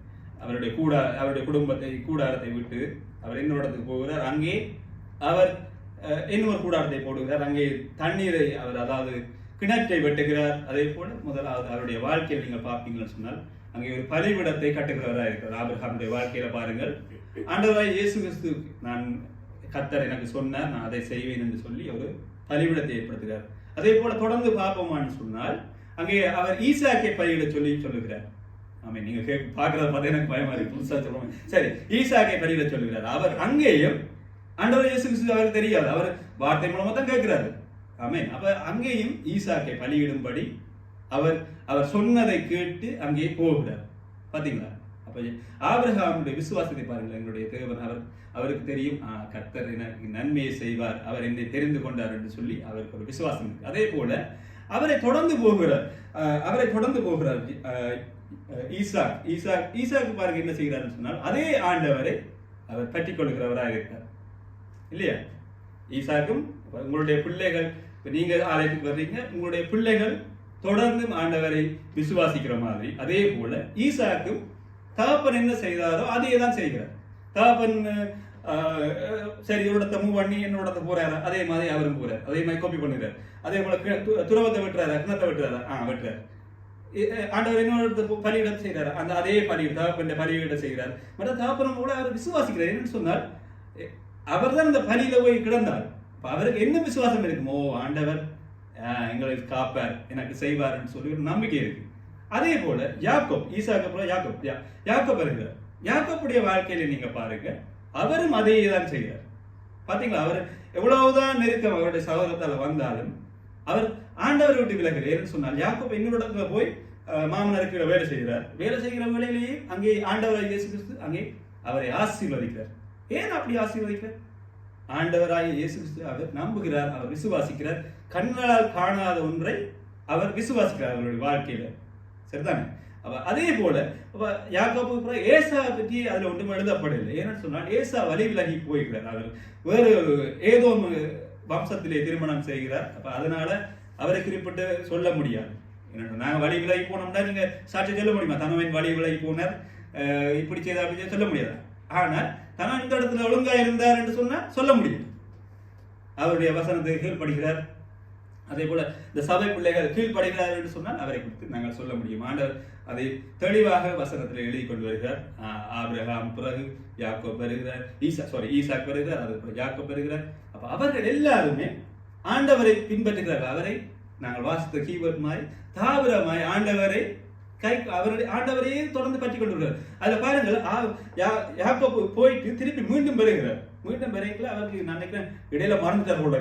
அவருடைய குடும்பத்தை கூடாரத்தை விட்டு அவர் இன்னொரு இடத்துக்கு போகிறார். அங்கே அவர் இன்னொரு கூடாரத்தை போடுகிறார். அங்கே தண்ணீரை அவர் அதாவது கிணற்றை வெட்டுகிறார். அதே போல முதலாவது அவருடைய வாழ்க்கையில் நீங்கள் பார்ப்பீங்கன்னு சொன்னால் அங்கே ஒரு பலிபீடத்தை கட்டுகிறவராக இருக்கிறார். ஆபிரகாமுடைய வாழ்க்கையில பாருங்கள், ஆண்டவராய் இயேசு கிறிஸ்து நான் கர்த்தர் எனக்கு சொன்னார், நான் அதை செய்வேன் என்று சொல்லி ஒரு பலிபீடத்தை ஏற்படுத்துகிறார். அதே போல தொடர்ந்து பார்ப்போமான்னு சொன்னால் அங்கே அவர் ஈசாக்கை பலியிட சொல்லுகிறார். ஆமா, நீங்க பாக்குறத பார்த்தா எனக்கு பயமா இருக்கு, புதுசா சொல்லுவாங்க. சரி, ஈசாக்கை பலியிட சொல்லுகிறார். அவர் அங்கேயும் ஆண்டவர் இயேசு கிறிஸ்து அவருக்கு தெரியாது, அவர் வார்த்தை மூலமா தான் கேட்கிறாரு. ஆமென். அப்ப அங்கேயும் ஈசாக்கை பலியிடும்படி அவர் சொன்னதை கேட்டு அங்கே போகிறார். பாத்தீங்களா? அப்ப ஆபிரகாமுடைய விசுவாசத்தை பாருங்கள். எங்களுடைய தேவன் அவருக்கு தெரியும், கர்த்தர் எனக்கு நன்மையை செய்வார், அவர் என்னை தெரிந்து கொண்டார் என்று சொல்லி அவருக்கு ஒரு விசுவாசம் இருக்கு. அதே போல அவரை தொடர்ந்து போகிறார் ஈசாக்கு பாருங்க என்ன செய்கிறார்னு சொன்னால் அதே ஆண்டவரை அவர் பற்றி கொள்கிறவராக இருக்கிறார் இல்லையா? ஈசாக்கும் உங்களுடைய பிள்ளைகள், நீங்க ஆலயத்துக்கு வர்றீங்க, உங்களுடைய பிள்ளைகள் தொடர்ந்து ஆண்டவரை விசுவாசிக்கிற மாதிரி, அதே போல ஈசாக்கும் தகப்பன் என்ன செய்தாரோ அதே தான் செய்கிறார். தகப்பன் சரி இவரோட மூவ் பண்ணி என்னோட போறாரு, அதே மாதிரி அவரும் போறாரு, அதே மாதிரி காப்பி பண்ணுறாரு. அதே போல துறவத்தை வெட்டுறாரு, கிணத்தை வெட்டுறாரு, வெட்டுறாரு. ஆண்டவர் என்னோட பலியிடம் செய்கிறார், அந்த அதே பலியிட தகப்பன் பலியிட செய்கிறார். மற்ற தகப்பனும் கூட அவர் விசுவாசிக்கிறார். என்னன்னு சொன்னால் அவர் தான் இந்த பலியில போய் கிடந்தார். அவருக்கு என்ன விசுவாசம் இருக்குமோ, ஆண்டவர் எங்களை காப்பார், எனக்கு செய்வார்னு சொல்லி ஒரு நம்பிக்கை இருக்கு. அதே போல யாக்கோப், ஈசாக்கு அப்புறம் யாக்கோப் வருகிறார். யாக்கோப்புடைய வாழ்க்கையில நீங்க பாருங்க, அவரும் அதே தான் செய்கிறார். பாத்தீங்களா, அவர் எவ்வளவுதான் நெருக்கம் அவருடைய சகோதரத்தால வந்தாலும் அவர் ஆண்டவரை விட்டு விலகிறார். சொன்னால் யாக்கோப் இன்னொரு இடத்துல போய் மாமனருக்கு வேலை செய்கிறார். வேலை செய்கிற வேலையிலேயே அங்கே ஆண்டவரை இயேசு கிறிஸ்து அங்கே அவரை ஆசீர்வதிக்கிறார். ஏன் அப்படி ஆசீர்வதிக்கிறார்? ஆண்டவராகிய இயேசு கிறிஸ்து அவர் நம்புகிறார், அவர் விசுவாசிக்கிறார். கண்ணால் காணாத ஒன்றை அவர் விசுவாசிக்கிறார் அவருடைய வாழ்க்கையில. சரிதானே? அதே போல யாக்கோபு ஏசா பற்றி அதுல ஒன்றும் எழுதப்படவில்லை. ஏன்னு சொன்னால் ஏசா வழி விலகி போய்கிறார். அவர் வேறு ஏதோ வம்சத்திலே திருமணம் செய்கிறார். அப்ப அதனால அவரை குறிப்பிட்டு சொல்ல முடியாது. நாங்க வழி விலகி போனோம்னா நீங்க சாட்சி சொல்ல முடியுமா? தனவன் வழி விலகி போனார், இப்படி செய்தார் அப்படின்னு சொல்ல முடியாது. ஆனால் தனவன் இந்த இடத்துல ஒழுங்கா இருந்தார் என்று சொன்னா சொல்ல முடியும். அவருடைய வசனத்துக்கு கீழ்படுகிறார். அதே போல இந்த சபை பிள்ளைகள் கீழ்படுகிறார் என்று சொன்னால் அவரை குறித்து நாங்கள் சொல்ல முடியும். ஆண்டவர் அதை தெளிவாக வசனத்தில் எழுதி கொண்டு வருகிறார். ஆபிரகாம் பிறகு யாக்கோப் வருகிறார், ஈசாக் வருகிறார், அது யாக்கோப் வருகிறார். அப்ப அவர்கள் எல்லாருமே ஆண்டவரை பின்பற்றுகிறார்கள். அவரை நாங்கள் வாசித்த கீவர்ட் மாதிரி தாவரமாய் ஆண்டவரை ஆண்டவரையே தொடர்ந்து பற்றி கொண்டு வருகிறார். அதுல பாருங்கள், யாக்கோப் போயிட்டு திருப்பி மீண்டும் பெறுகிறார். மீண்டும் பெறுகிற அவருக்கு நான் நினைக்கிறேன் இடையில மறந்துட்டார் போல.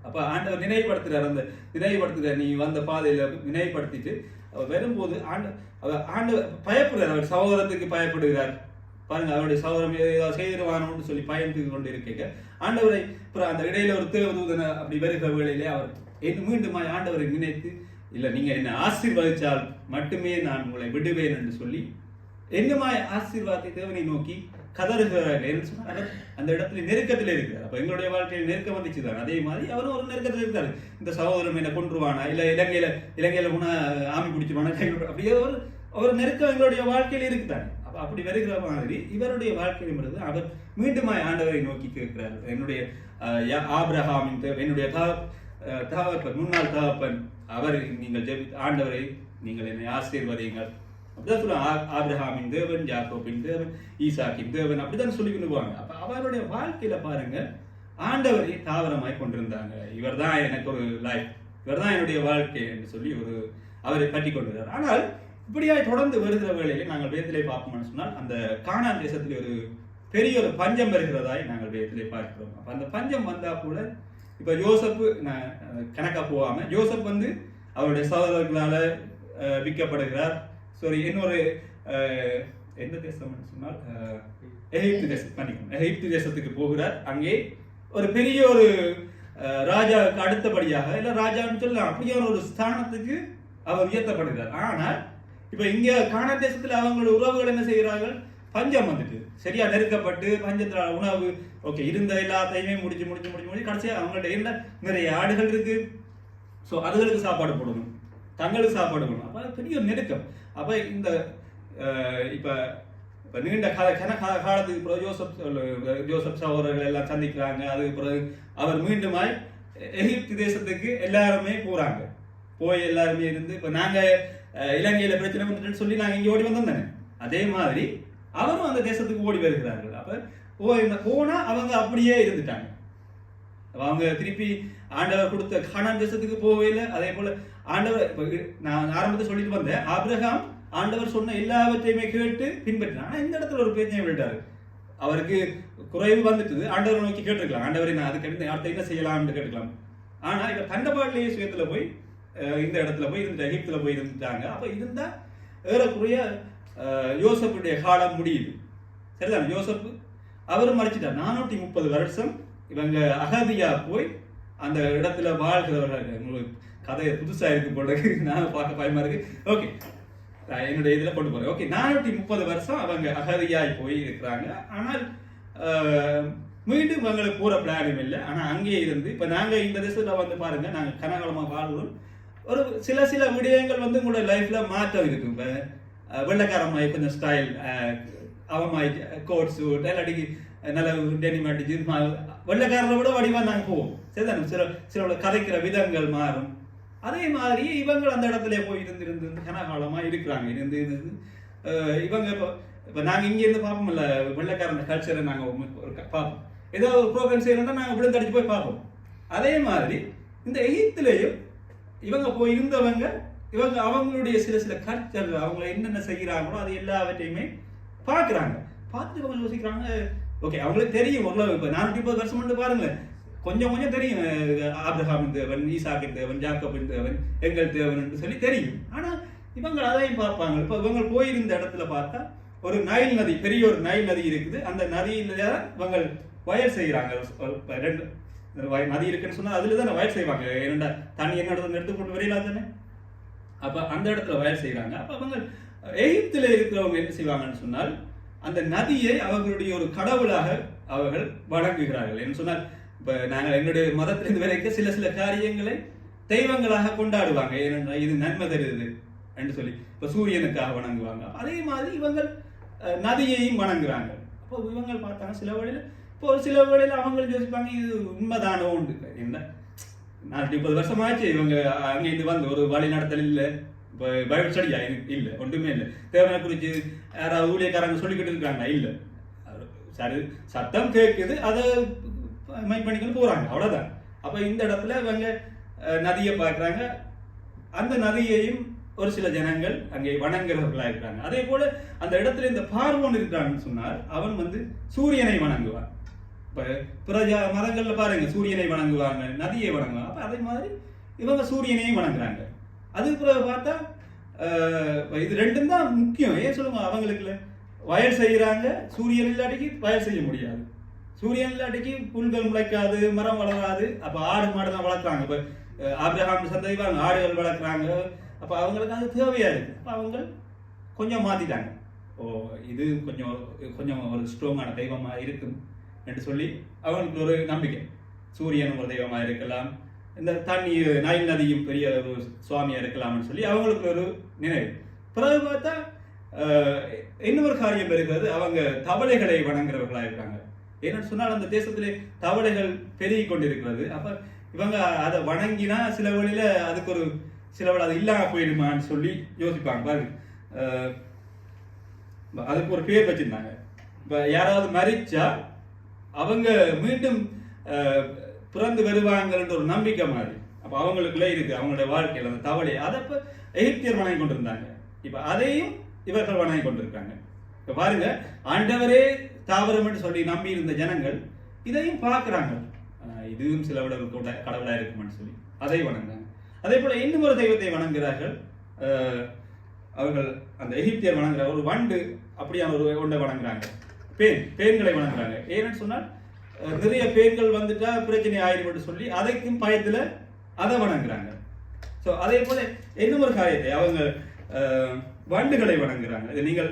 அப்ப ஆண்டவர் நினைவுபடுத்துறார், அந்த நினைவுபடுத்துகிறார், நீ வந்த பாதையில நினைவுபடுத்திட்டு வரும்போது ஆண்டவர் பயப்படுறார். அவர் சகோதரத்துக்கு பயப்படுகிறார். பாருங்க, அவருடைய சகோதரம் ஏதாவது செய்திருவானு சொல்லி பயந்து கொண்டு இருக்க ஆண்டவரை அந்த இடையில ஒரு தேவதூதனை அப்படி வருகிற வேளையிலே அவர் மீண்டும் ஆண்டவரை நினைத்து, இல்ல நீங்க என்ன ஆசீர்வதிச்சால் மட்டுமே நான் உங்களை விடுவேன் என்று சொல்லி என்னமாய் ஆசீர்வாதத்தை தேவனை நோக்கி கதறுகிறார்கள். அந்த இடத்துல நெருக்கத்தில் இருக்கிறார். அப்ப எங்களுடைய வாழ்க்கையில் நெருக்கம் வந்துச்சுதான். அதே மாதிரி அவரும் ஒரு நெருக்கத்தில் இருக்காரு. இந்த சகோதரன் என்ன கொன்றுவானா, இல்ல இலங்கையில போனா ஆமி பிடிச்சிருவானா, அப்படியே ஒரு நெருக்கம் எங்களுடைய வாழ்க்கையில் இருக்குதானே. அப்படி வருகிற மாதிரி இவருடைய வாழ்க்கையில் அவர் மீண்டுமாய் ஆண்டவரை நோக்கி கேட்கிறார். என்னுடைய ஆபிரகாமின் என்னுடைய தகப்பன், முன்னாள் தகப்பன், அவர் நீங்கள் ஆண்டவரை நீங்கள் என்னை ஆசீர்வதிங்கள் அப்படிதான் சொல்லுவாங்க. ஆபிரகாமின் தேவன், யாக்கோபின் தேவன், ஈசாக்கின் தேவன், அப்படிதான் சொல்லி கொண்டுவாங்க. அப்ப அவருடைய வாழ்க்கையில பாருங்க, ஆண்டவரை தாவரமாய் கொண்டிருந்தாங்க. இவர் தான் எனக்கு ஒரு லைஃப், இவர் தான் என்னுடைய வாழ்க்கை என்று சொல்லி அவரை பற்றி கொண்டிருந்தார். ஆனால் இப்படியாய் தொடர்ந்து வருகிற வேளையிலே நாங்கள் வேதத்திலே பார்ப்போம்னு சொன்னால், அந்த கானான் தேசத்திலே ஒரு பெரிய ஒரு பஞ்சம் வருகிறதாய் நாங்கள் வேதத்திலே பார்க்கிறோம். அப்ப அந்த பஞ்சம் வந்தா கூட இப்ப யோசப்பு கணக்கா போகாம யோசப் அவருடைய சகோதரர்களால விற்கப்படுகிறார். இன்னொரு எந்த தேசம் சொன்னால் எகிப்து தேசத்துக்கு போகிறார். அங்கே ஒரு பெரிய ஒரு ராஜாவுக்கு அடுத்தபடியாக, இல்ல ராஜான்னு சொல்லலாம், அப்படியான ஒரு ஸ்தானத்துக்கு அவர் உயர்த்தப்படுகிறார். ஆனால் இப்ப இங்க கானான் தேசத்துல அவங்களோட உறவுகள் என்ன செய்கிறார்கள்? பஞ்சம் வந்துட்டு சரியா நெருக்கப்பட்டு பஞ்சத்துல உணவு இருந்த எல்லாத்தையுமே முடிச்சு கடைசியா அவங்கள்ட்ட என்ன நிறைய ஆடுகள் இருக்கு, சோ அதுகளுக்கு சாப்பாடு போடணும், தங்களுக்கு சாப்பாடு போடணும். அப்ப பெரிய ஒரு நெருக்கம். அப்ப இந்த இப்ப நீண்ட காலத்துக்கு பிறகு ஜோசப் சகோதரர்கள் எல்லாம் சந்திக்கிறாங்க. அதுக்கு பிறகு அவர் மீண்டுமாய் எகிப்து தேசத்துக்கு எல்லாருமே போறாங்க. போய் எல்லாருமே இருந்து இப்ப நாங்க இலங்கையில பிரச்சனை வந்துட்டு சொல்லி நாங்க இங்க ஓடி வந்தோம் தானே, அதே மாதிரி அவரும் அந்த தேசத்துக்கு ஓடி வருகிறார்கள். அப்ப போனா அவங்க அப்படியே இருந்துட்டாங்க. அவங்க திருப்பி ஆண்டவர் கொடுத்த கானான் தேசத்துக்கு போகவே இல்லை. அதே போல ஆண்டவர், நான் ஆரம்பத்தை சொல்லிட்டு வந்தேன், ஆபிரகாம் ஆண்டவர் சொன்ன எல்லாவற்றையுமே கேட்டு பின்பற்றினார். ஆனா இந்த இடத்துல ஒரு பிரச்சனை விட்டாரு. அவருக்கு குறைவு வந்துட்டு ஆண்டவர் நோக்கி கேட்டுருக்கலாம், ஆண்டவரை நான் அதுக்கு அடுத்த என்ன செய்யலாம்னு கேட்டுக்கலாம். ஆனா இப்ப தண்டபாட்டிலேயே சுயத்துல போய் இந்த இடத்துல போய் இந்த எகிப்துல போய் இருந்துட்டாங்க. அப்ப இருந்தா ஏறக்குறைய யோசப்புடைய காலம் முடியுது. சரிதான், யோசப்பு அவரும் மறைச்சிட்டார். 430 வருஷம் இவங்க அகதியா போய் அந்த இடத்துல வாழ்கிறவர்கள். உங்களுக்கு கதை புதுசா இருக்கு போல, நான் பார்க்க பயமா இருக்கு. ஓகே, என்னுடைய இதுல கொண்டு போறேன். ஓகே, 430 வருஷம் அவங்க அகதியாய் போய் இருக்கிறாங்க. ஆனால் மீண்டும் இவங்களுக்கு போற பிளானும் இல்லை. ஆனா அங்கேயே இருந்து இப்ப நாங்க இந்த தேசத்துல பாருங்க, நாங்க கனகாலமா வாழ்கிறோம். ஒரு சில விடயங்கள் வந்து உங்களோட லைஃப்ல மாற்றம் இருக்கு. இப்போ வெள்ளைக்காரமாய் கொஞ்சம் ஸ்டைல், அவமாய் கோட் சூட் இல்லாட்டி நல்ல டெனிம் அடிச்சு வெள்ளைக்காரரை விட வடிவா நாங்கள் போவோம். சரிதானே? சில கதைக்கிற விதங்கள் மாறும். அதே மாதிரி இவங்க அந்த இடத்துல போய் இருந்து கனகாலமா இருக்கிறாங்க. இருந்து இவங்க இப்போ நாங்கள் இங்கேருந்து பார்ப்போம்ல, வெள்ளைக்காரன் கல்ச்சரை நாங்கள் பார்ப்போம். ஏதோ ஒரு ப்ரோக்ராம் செய்யணும்னா நாங்கள் விழுந்தடிச்சு போய் பார்ப்போம். அதே மாதிரி இந்த எகிப்திலேயும் இவங்க போய் இருந்தவங்க அவங்களுடைய சில கல்ச்சர், அவங்க என்னென்ன செய்கிறாங்களோ அது எல்லாவற்றையுமே பார்க்குறாங்க. பார்த்துட்டு அவங்க யோசிக்கிறாங்க, ஓகே அவங்களுக்கு தெரியும் ஓரளவு. இப்போ 430 வருஷம் மட்டும் பாருங்களேன், கொஞ்சம் தெரியும். ஆபிரகாம் தேவன், ஈசாக்கின் தேவன், ஜாக்கபின் தேவன், எங்கள் தேவன் என்று சொல்லி தெரியும். ஆனால் இவங்க அதையும் பார்ப்பாங்க. இப்போ இவங்க போயிருந்த இடத்துல பார்த்தா ஒரு நைல் நதி, பெரிய ஒரு நைல் நதி இருக்குது. அந்த நதியில இவங்க வயல் செய்கிறாங்க. 2 நதி இருக்குன்னு சொன்னா அதுல தான் வயல் செய்வாங்க. ஏன்னா தண்ணி என்ன இடத்துல எடுத்துக்கொண்டு வரையில தானே. அப்ப அந்த இடத்துல வயல் செய்யறாங்க. அப்ப அவங்க எகிப்தில இருக்கிறவங்க என்ன செய்வாங்கன்னு சொன்னால், அந்த நதியை அவர்களுடைய ஒரு கடவுளாக அவர்கள் வணங்குகிறார்கள். என்ன சொன்னால், இப்ப நாங்கள் எங்களுடைய மதத்திலிருந்து வரைக்கும் சில காரியங்களை தெய்வங்களாக கொண்டாடுவாங்க. ஏனென்றால் இது நன்மை தருது என்று சொல்லி. இப்ப சூரியனுக்காக வணங்குவாங்க. அதே மாதிரி இவங்க நதியையும் வணங்குறாங்க. அப்போ இவங்க பார்த்தாங்க சில வழியில, இப்போ சில வழியில அவங்களுக்கு யோசிப்பாங்க, இது உண்மைதானோ உண்டு. என்ன 430 வருஷம் ஆச்சு இவங்க அங்கிருந்து வந்து ஒரு வழி நடத்தல் இல்லை. இப்போ பைபிள் ஸ்டடியா இல்லை, ஒன்றுமே இல்லை. தேவனை குறித்து யாராவது ஊழியக்காரங்க சொல்லிக்கிட்டு இருக்காங்க இல்லை. சரி, சத்தம் கேட்குது, அதை மைண்ட் பண்ணிக்கிட்டு போறாங்க, அவ்வளவுதான். அப்ப இந்த இடத்துல இவங்க நதியை பார்க்குறாங்க. அந்த நதியையும் ஒரு சில ஜனங்கள் அங்கே வணங்குறவர்களா இருக்கிறாங்க. அதே போல அந்த இடத்துல இந்த பார்வோன் இருக்கிறான்னு சொன்னால், அவன் வந்து சூரியனை வணங்குவான். இப்ப பிற மதங்கள்ல பாருங்க, சூரியனை வணங்குவாங்க, நதியை வணங்குவாங்க. அப்ப அதே மாதிரி இவங்க சூரியனையும் வணங்குறாங்க. அதுக்கு பிறகு பார்த்தா இது ரெண்டும் தான் முக்கியம். ஏன் சொல்லுங்க, அவங்களுக்கு வயல் செய்யறாங்க. சூரியன் இல்லாட்டிக்கு வயல் செய்ய முடியாது. சூரியன் இல்லாட்டிக்கு புல்கள் முளைக்காது, மரம் வளராது. அப்ப ஆடு மாடு தான் வளர்க்குறாங்க. இப்ப ஆபிரகாம் சந்ததிவாங்க ஆடுகள் வளர்க்குறாங்க. அப்ப அவங்களுக்கு அது தேவையா இருக்கு. அப்ப அவங்க கொஞ்சம் மாத்திட்டாங்க. இது கொஞ்சம் ஒரு ஸ்ட்ராங்கான தெய்வமா இருக்கும் என்று சொல்லி அவங்களுக்கு ஒரு நம்பிக்கை. சூரியன் ஒரு தெய்வமா இருக்கலாம், இந்த தண்ணி நைல் நதியும் பெரிய ஒரு சுவாமியா இருக்கலாம்னு சொல்லி அவங்களுக்கு ஒரு நினைவு. பிறகு பார்த்தா இன்னொரு காரியம் இருக்கிறது, அவங்க தவளைகளை வணங்குறவர்களா இருக்காங்க. ஏன்னு சொன்னால் அந்த தேசத்திலே தவளைகள் பெருகி கொண்டிருக்கிறது. அப்ப இவங்க அதை வணங்கினா சில வழியில அதுக்கு ஒரு சில வழி அது இல்லாம போயிடுமான்னு சொல்லி யோசிப்பாங்க. பாருங்க, அதுக்கு ஒரு பேர் வச்சிருந்தாங்க. இப்ப யாராவது மரிச்சா அவங்க மீண்டும் பிறந்து வருவாங்கன்ற ஒரு நம்பிக்கை மாதிரி. அப்ப அவங்களுக்குள்ள இருக்கு அவங்களுடைய வாழ்க்கையில அந்த தவளை. அதை இப்ப எகிப்தியர் வணங்கி கொண்டிருந்தாங்க. இப்ப அதையும் இவர்கள் வணங்கி கொண்டிருக்காங்க. இப்ப பாருங்க, ஆண்டவரே தாவரம் என்று சொல்லி நம்பி இருந்த ஜனங்கள் இதையும் பார்க்கிறாங்க. இதுவும் சில விட கடவுளா இருக்கும்னு சொல்லி அதை வணங்குறாங்க. அதே போல இன்னும் ஒரு தெய்வத்தை வணங்குகிறார்கள். அவர்கள் அந்த எகிப்தியர் வணங்குற ஒரு வண்டு அப்படியான ஒரு ஒன்றை வணங்குறாங்க. பேன்களை வணங்குறாங்க. ஏன்னு சொன்னால் நிறைய பேன்கள் வந்துட்டா பிரச்சனை ஆயிடும் சொல்லி அதைக்கும் பயத்துல அதை வணங்குறாங்க. ஸோ அதே போல இன்னும் ஒரு காரியத்தை அவங்க வண்டுகளை வணங்குறாங்க. இது நீங்கள்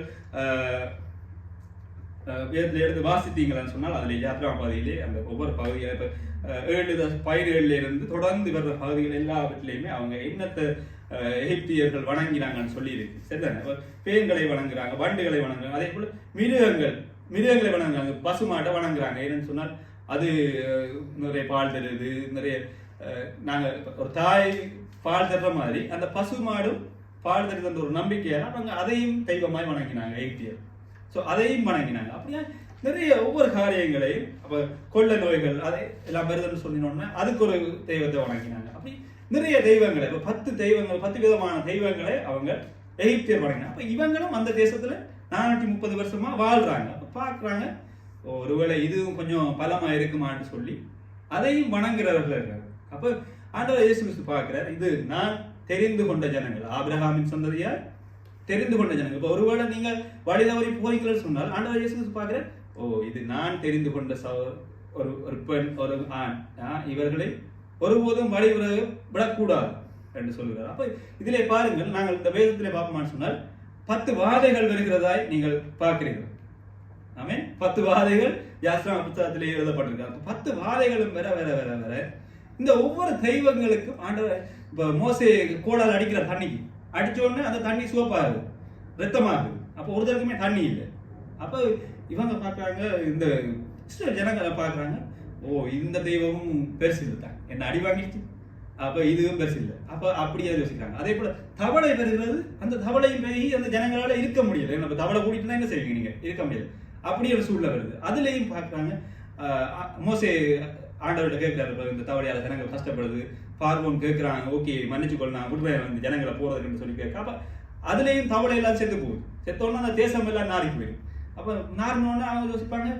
வேதத்தில் எடுத்து வாசித்தீங்களான்னு சொன்னால் அதில் யாத்ரா பகுதியிலே அந்த ஒவ்வொரு பகுதியில் இப்போ 7 பயிர்களில் இருந்து தொடர்ந்து வர்ற பகுதிகள் எல்லாவற்றிலையுமே அவங்க என்னத்தை எகிப்தியர்கள் வணங்கினாங்கன்னு சொல்லி இருக்கு. சரிதானே? பேன்களை வணங்குறாங்க, வண்டுகளை வணங்குறாங்க. அதே போல மிருகங்களை வணங்குறாங்க, பசுமாட்டை வணங்குறாங்க. ஏன்னு சொன்னால் அது நிறைய பால் தருது. நிறைய நாங்கள் ஒரு தாய் பால் தர்ற மாதிரி அந்த பசுமாடும் பால் தருது அந்த ஒரு நம்பிக்கையால் அவங்க அதையும் தெய்வமாய் வணங்கினாங்க எகிப்தியர். ஸோ அதையும் வணங்கினாங்க. அப்படியா நிறைய ஒவ்வொரு காரியங்களையும் அப்போ கொள்ள நோய்கள் அதை எல்லாம் வருதுன்னு சொன்னோன்னா அதுக்கு ஒரு தெய்வத்தை வணங்கினாங்க. அப்படி நிறைய தெய்வங்களை இப்போ 10 தெய்வங்கள் 10 விதமான தெய்வங்களை அவங்க எகிப்தியர் வணங்கினாங்க. அப்போ இவங்களும் அந்த தேசத்துல 430 வருஷமா வாழ்றாங்க. அப்போ பார்க்குறாங்க, ஒருவேளை இதுவும் கொஞ்சம் பலமா இருக்குமான்னு சொல்லி அதையும் வணங்குறவர்கள் இருக்காங்க. அப்போ ஆண்டவர் இயேசு கிறிஸ்து பார்க்கிறார், இது நான் தெரிந்து கொண்ட ஜனங்கள், ஆபிரகாமின் சந்ததியார் தெரிந்து கொண்ட ஜனங்கள். இப்போ ஒருவேளை நீங்கள் வழி தவறி போகிறீர்கள் சொன்னால் ஆண்டவர் இயேசு கிறிஸ்து பார்க்கிறார், இது நான் தெரிந்து கொண்ட ஒரு பெண் ஒரு ஆண், இவர்களை ஒருபோதும் வழி விடக்கூடாது என்று சொல்கிறார். அப்ப இதிலே பாருங்கள், நாங்கள் இந்த வேதத்திலே பார்ப்போம்னு சொன்னால் 10 வாதைகள் வருகிறதாய் நீங்கள் பார்க்கிறீர்கள். ஆமென். 10 வாதைகள் யாத்ரா புத்தகத்திலே எழுதப்பட்டிருக்காங்க. 10 வாதைகளும் வர வர வர வர இந்த ஒவ்வொரு தெய்வங்களுக்கும் ஆண்டவர் இப்ப மோசே கோடால் அடிக்கிற தண்ணிக்கு அடிச்ச உடனே அந்த தண்ணி சிவப்பாகுது, ரத்தமாகுது. அப்போ ஒருத்தருக்குமே தண்ணி இல்லை. அப்ப இவங்க பாக்குறாங்க, இந்த ஜனங்களை பாக்குறாங்க, ஓ இந்த தெய்வமும் பெருசு இல்லை தான், என்ன அடி வாங்கிடுச்சு, அப்ப இதுவும் பெருசு இல்லை. அப்ப அப்படியே யோசிக்கிறாங்க. அதே போல தவளை பெறுகிறது, அந்த தவளையும் பெருகி அந்த ஜனங்களால இருக்க முடியல. நம்ம தவளை கூட்டிட்டு என்ன செய்வீங்க, நீங்க இருக்க முடியல. அப்படி ஒரு சூழ்நிலை வருது. அதுலயும் பாக்குறாங்க, மோசே ஆண்டவர்கிட்ட கேட்கிறாரு, இந்த தவளையால ஜனங்கள் கஷ்டப்படுது. பார்வோன் கேட்கிறாங்க, ஓகே மன்னிச்சு கொள்ள, நான் விடுவேன் இந்த ஜனங்களை போறதுன்னு சொல்லி கேட்க. அப்ப அதுலயும் தவளை எல்லாம் செத்து போகுது. செத்தோன்னா அந்த தேசம் எல்லாம் நாரி போயிடும். அப்ப நாரினோன்னா அவங்க யோசிப்பாங்க,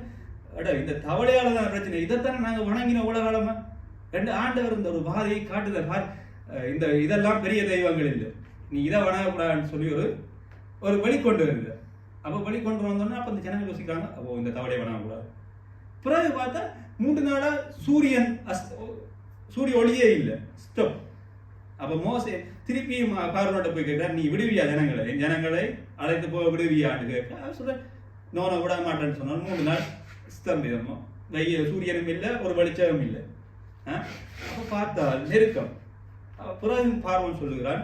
இந்த தவளையால தான் பிரச்சனை, இதைத்தானே நாங்க வணங்கின உலக காலமா. ரெண்டு ஆண்டவர் இந்த ஒரு பாதையை காட்டுதல், இந்த இதெல்லாம் பெரிய தெய்வங்கள் இல்லை, நீ இதை வணங்கக்கூடாதுன்னு சொல்லி ஒரு வெளிக்கொண்டு வருது. அப்போ வெளிக்கொண்டு வந்தோன்னா அப்போ இந்த ஜனங்கள் யோசிக்கிறாங்க, அப்போ இந்த தவளையை வணங்கக்கூடாது. பிறகு பார்த்தா 3 நாளா சூரிய ஒளியே இல்லை, ஸ்டாப். அப்ப மோசே திருப்பியும் பார்வோன்ட்ட போய் கேட்கிறார், நீ விடுவியா ஜனங்களை, என் ஜனங்களை அழைத்து போக விடுவியான்னு கேட்க. சொல்ற நோனை விட மாட்டேன்னு சொன்னாலும் 3 நாள் ஸ்தம்பிதமோ, சூரியனும் இல்லை, ஒரு வெளிச்சமும் இல்லை. அப்ப பார்த்தால் நெருக்கம். பிறகு பார்வன் சொல்லுகிறான்,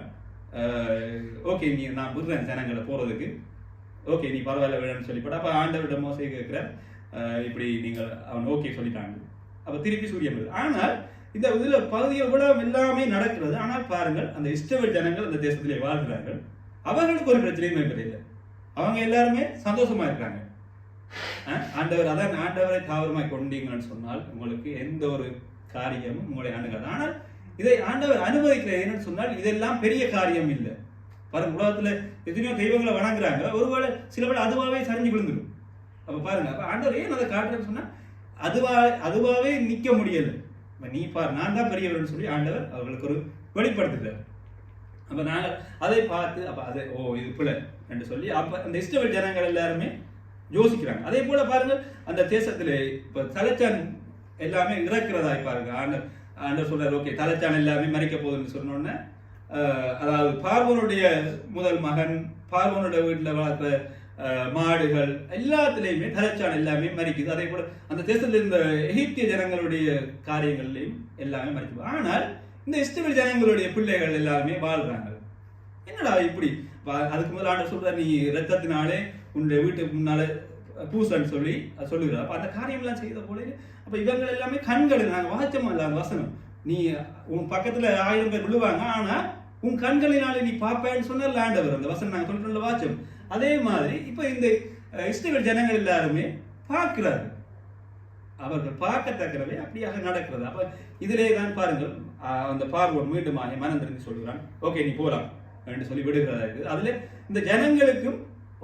ஓகே நீ நான் விடுறேன் ஜனங்களை போறதுக்கு, ஓகே நீ பரவாயில்ல விடன்னு சொல்லிப்பட. அப்ப ஆண்டவரிடம் மோசே கேட்கிறார், இப்படி நீங்கள் அவன் ஓகே சொல்லிட்டாங்க. அப்ப திருப்பி சூரியன் வருது. ஆனால் இந்த இதுல பகுதியை விட எல்லாமே நடக்கிறது. ஆனால் பாருங்கள், அந்த இஸ்ரவேல் ஜனங்கள் அந்த தேசத்திலே வாழ்கிறார்கள், அவர்களுக்கு ஒரு பிரச்சனையுமே இல்லை, அவங்க எல்லாருமே சந்தோஷமா இருக்காங்க. ஆண்டவர் அதான் ஆண்டவரை தாவரமாய் கொண்டீங்கன்னு சொன்னால் உங்களுக்கு எந்த ஒரு காரியமும் உங்களை ஆண்டுகாது. ஆனால் இதை ஆண்டவர் அனுமதிக்கிறது என்னன்னு சொன்னால் இதெல்லாம் பெரிய காரியம் இல்லை. பாருங்க, உலகத்துல எத்தனையோ தெய்வங்களை வணங்குறாங்க, ஒருவேளை சில பேர் அதுவாவே சரிஞ்சு விழுந்துடும். அப்ப பாருங்க, அப்ப ஆண்டவர் ஏன் அதை காட்டுறேன்னு சொன்னா அதுவாவே நிக்க முடியல. நீ பாரு, நான் தான் பெரியவர்னு சொல்லி ஆண்டவர் அவர்களுக்கு ஒரு வெளிப்படுத்துகிறார். அப்ப நாங்கள் அதை பார்த்து அப்ப அதை இது பிள்ளை என்று சொல்லி அப்ப அந்த இஸ்ரவேல் ஜனங்கள் எல்லாருமே யோசிக்கிறாங்க. அதே போல பாருங்க, அந்த தேசத்துல இப்ப தலைச்சான் எல்லாமே இறக்கிறதாய் பாருங்க. ஆண்டவர் சொல்றாரு, ஓகே தலைச்சான் எல்லாமே மறிக்க போகுதுன்னு சொன்னோன்னே, அதாவது பார்வோனுடைய முதல் மகன், பார்வோனுடைய வீட்டுல வளர்த்த மாடுகள் எல்லாத்திலையுமே தலைச்சான் எல்லாமே மறிக்குது. அதே போல அந்த தேசத்துல இருந்த எகிப்திய ஜனங்களுடைய காரியங்கள்லையும் எல்லாமே மறிக்குது. ஆனால் இந்த இஸ்ரவேல் ஜனங்களுடைய பிள்ளைகள் எல்லாருமே வாழ்றாங்க. என்னடா இப்படி? அதுக்கு முதல் ஆண்டவர் சொல்ற, நீ ரத்தத்தினாலே உன்னுடைய வீட்டுக்கு முன்னால பூசன்னு சொல்லி சொல்லுகிறார். அப்ப அந்த காரியம் எல்லாம் செய்த போல அப்ப இவங்க எல்லாமே கண்கள், நாங்க வாச்சமா இல்ல அந்த வசனம், நீ உன் பக்கத்துல 1000 பேர் விழுவாங்க, ஆனா உன் கண்களினாலே நீ பாப்பேன்னு சொன்ன ஆண்டவர் அந்த வசனம் நாங்க சொல்லிட்டு வாச்சோம். அதே மாதிரி இப்ப இந்த இஸ்ரவேல் ஜனங்கள் எல்லாருமே பார்க்கிறார்கள், அவர்கள் பார்க்கத்தக்கவே அப்படியாக நடக்கிறது. அப்ப இதிலே தான் பாருங்கள், அந்த பார்வோன் மீண்டும் மனம் திரும்பி சொல்லுகிறான், ஓகே நீ போலாம் என்று சொல்லி விடுகிறதா இருக்குது. அதுல இந்த ஜனங்களுக்கும்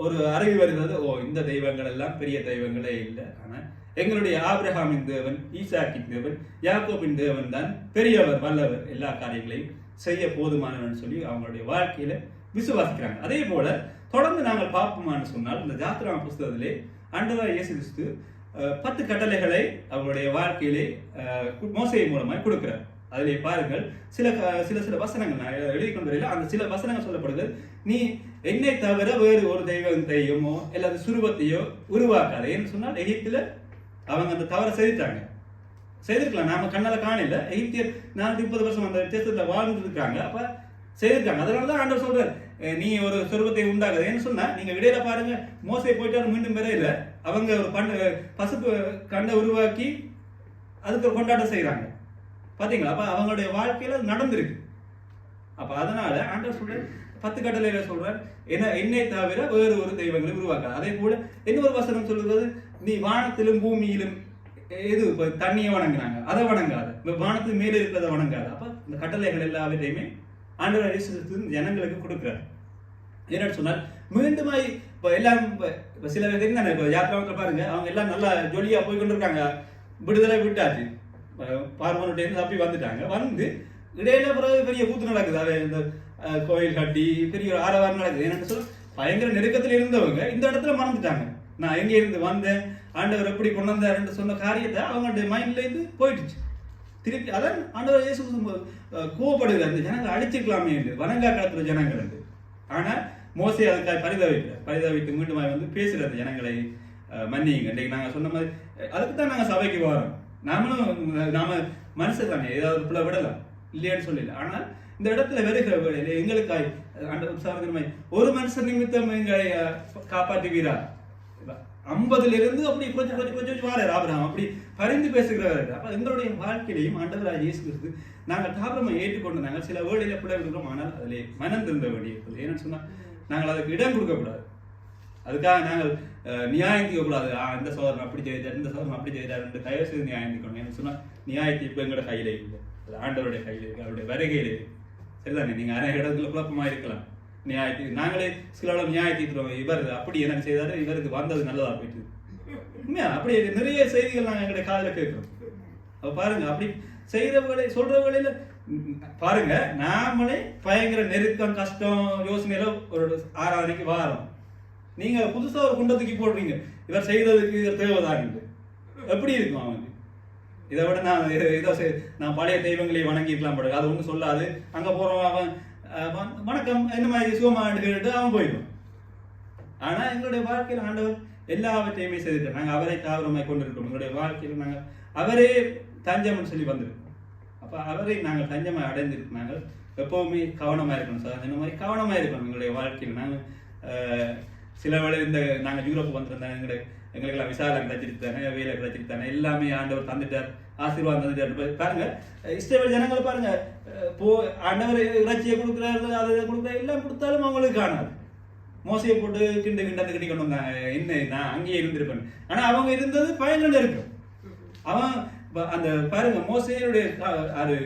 ஒரு அறிவு வருகிறது, இந்த தெய்வங்கள் எல்லாம் பெரிய தெய்வங்களே இல்லை, ஆனா எங்களுடைய ஆபிரகாமின் தேவன், ஈசாக்கின் தேவன், யாக்கோபின் தேவன் தான் பெரியவர், வல்லவர், எல்லா காரியங்களையும் செய்ய போதுமானவன் சொல்லி அவங்களுடைய வாழ்க்கையில விசுவாசிக்கிறாங்க. அதே போல தொடர்ந்து நாங்கள் பார்ப்போமான்னு சொன்னால், இந்த ஜாத்ரா புஸ்தகத்திலே ஆண்டவர் இயேசு கிறிஸ்து 10 கட்டளைகளை அவருடைய வாழ்க்கையிலே மோசே மூலமாய் கொடுக்கிறார். அதிலே பாருங்கள், சில வசனங்கள் நான் எழுதி கொண்டு வரையில அந்த சில வசனங்கள் சொல்லப்படுது, நீ என்னை தவிர வேறு ஒரு தெய்வத்தையுமோ அல்லது சுரூபத்தையோ உருவாக்காது. ஏன்னு சொன்னால் எகிப்துல அவங்க அந்த தவறை செய்திருக்கலாம், நாம கண்ணால காணல. எகிப்தியர் 430 வருஷம் அந்த தேசத்துல வாழ்ந்துட்டு இருக்காங்க, அப்ப செய்திருக்காங்க. அதனாலதான் ஆண்டவர் சொல்றாரு, நீ ஒரு சொருபத்தை உண்டாகுது. ஏன்னு சொன்னா, நீங்க இடையில பாருங்க, மோசே போயிட்டாரு மீண்டும் வரையில அவங்க ஒரு பசுப்பு கண்டை உருவாக்கி அதுக்கு ஒரு கொண்டாட்டம் செய்யறாங்க, பாத்தீங்களா? அப்ப அவங்களுடைய வாழ்க்கையில நடந்திருக்கு. அப்ப அதனால ஆண்டவர் சொல்ற 10 கட்டளையில சொல்றார், என்னை தவிர வேறு ஒரு தெய்வங்களை உருவாக்காது. அதே போல இன்னொரு வசனம் சொல்லுறது, நீ வானத்திலும் பூமியிலும் எது தண்ணியை வணங்கினாங்க அதை வணங்காது, வானத்துக்கு மேலே இருக்கிறத வணங்காது. அப்ப இந்த கட்டளைகள் எல்லாவற்றையுமே ஆண்டவர் இயேசு கிறிஸ்து ஜனங்களுக்கு கொடுக்கிறார். என்னன்னு சொன்னால், மீண்டுமாய் இப்ப எல்லாம் இப்ப சில பேர் என்ன இப்ப யாத்திராவுக்கு பாருங்க, அவங்க எல்லாம் நல்லா ஜொலியா போய் கொண்டு இருக்காங்க, விடுதலை விட்டாச்சு, பார்வனுடைய தப்பி வந்துட்டாங்க. வந்து இடையில பிறகு பெரிய கூத்து நடக்குது, அதை இந்த கோயில் கட்டி பெரிய ஒரு ஆரவாரம் நடக்குது. என்னன்னு சொல்ல, பயங்கர நெருக்கத்தில் இருந்தவங்க இந்த இடத்துல மறந்துட்டாங்க, நான் எங்க இருந்து வந்தேன், ஆண்டவர் எப்படி கொண்டு வந்தாருன்னு சொன்ன காரியத்தை அவங்களுடைய மைண்ட்ல இருந்து போயிடுச்சு. திருப்பி அதான் ஆண்டவர் இயேசு கோவப்படுகிறார், இந்த ஜனங்களை அடிச்சுக்கலாமே என்று, வணங்கா காலத்துல ஜனங்கள் என்று. ஆனா மோசே அதுக்காக பரிதவித்து மீண்டும் வந்து பேசுறது, ஜனங்களை மன்னியுங்க. இன்றைக்கு நாங்க சொன்ன மாதிரி அதுக்குத்தான் நாங்க சபைக்கு வரோம். நாம மனுஷன் தானே, ஏதாவது பிள்ளை விடலாம் இல்லையான்னு சொல்லல. ஆனால் இந்த இடத்துல வருகிற வேளையில எங்களுக்காய் ஒரு மனுஷன் நிமித்தம் எங்களை காப்பாற்றுவீரா 50 இருந்து அப்படி கொஞ்சம் வாரார் ஆபிரகாம், அப்படி பரிந்து பேசுகிறவர். அப்ப எங்களுடைய வாழ்க்கையிலையும் ஆண்டவராக இயேசு கிறிஸ்து நாங்கள் தாபரமாக ஏற்றுக்கொண்டு நாங்கள் சில வேளையில பிள்ளை இருக்கிறோம், ஆனால் அதிலே மனம் திருந்த வேண்டியது. ஏன்னு சொன்னா நாங்கள் அதுக்கு இடம் கொடுக்கக்கூடாது. அதுக்காக நாங்கள் நியாயம் கூடாது. இந்த சோதனை அப்படி செய்தார், இந்த சோதனை அப்படி செய்தார் என்று தயவு செய்து நியாயம் தீர்க்கணும். ஏன்னு சொன்னா நியாயத்தை இப்ப எங்களோட கையில இல்லை, அது ஆண்டவருடைய கையில இருக்கு, அவருடைய வருகையில இருக்கு. சரிதானே? நீங்க அநேக இடத்துல குழப்பமா இருக்கலாம். நியாயத்தை நாங்களே சில நியாயத்தீர்க்கிறோம், இவர் அப்படி எனக்கு செய்தாரு, இவருக்கு வந்தது நல்லதா போயிட்டு உண்மையா அப்படி நிறைய செய்திகள் நாங்கள் எங்களுடைய காதல கேட்கிறோம். அப்ப பாருங்க, அப்படி செய்யறவங்களே சொல்றவங்களே பாருங்க, நாமளே பயங்கர நெருக்கம் கஷ்டம் யோசனையில ஒரு ஆராதனைக்கு வாரோம். நீங்க புதுசா ஒரு குண்டத்துக்கு போடுறீங்க, இவர் செய்ததுக்கு தேவைதான் எப்படி இருக்கும் அவனுக்கு? இதை விட நான் பழைய தெய்வங்களை வணங்கிக்கலாம் போடுறது, அது ஒன்றும் சொல்லாது. அங்க போறவன் அவன் வணக்கம் என்ன மாதிரி சுகமான்னு கேட்டு அவன் போயிடுவான். ஆனா எங்களுடைய வாழ்க்கையில் ஆண்டவர் எல்லாவற்றையுமே செய்துட்டார். நாங்கள் அவரை தாவரமாய் கொண்டிருக்கோம். எங்களுடைய வாழ்க்கையில் நாங்கள் அவரே தஞ்சம்னு சொல்லி வந்திருக்கோம். அப்ப அவரை நாங்கள் தஞ்சமாய் அடைந்திருக்கோம். நாங்கள் எப்பவுமே கவனமா இருக்கணும் சார், இந்த மாதிரி கவனமா இருக்கணும் எங்களுடைய வாழ்க்கையில். நாங்கள் சில வேளை நாங்கள் யூரோப் வந்திருந்தாங்க, எங்களுக்கெல்லாம் விசாலம் கிடைச்சிருத்தானே, வேலை கிடைச்சிருத்தானே, எல்லாமே ஆண்டவர் தந்துட்டார், ஆசீர்வாதம் தந்துட்டார். பாருங்க இஸ்ரவேல் ஜனங்களை பாருங்க, ஆண்டவர் இறைச்சியை கொடுக்குறாரு, அதை கொடுக்குறாரு, எல்லாம் கொடுத்தாலும் அவங்களுக்கு காணாது. மோசையை போட்டு கிண்டந்து கிண்டி கொண்டு வந்தாங்க, என்ன நான் அங்கேயே இருந்திருப்பேன். ஆனா அவங்க இருந்தது பயங்கரம் இருக்கும். அவன் அந்த பாருங்க மோசையுடைய அது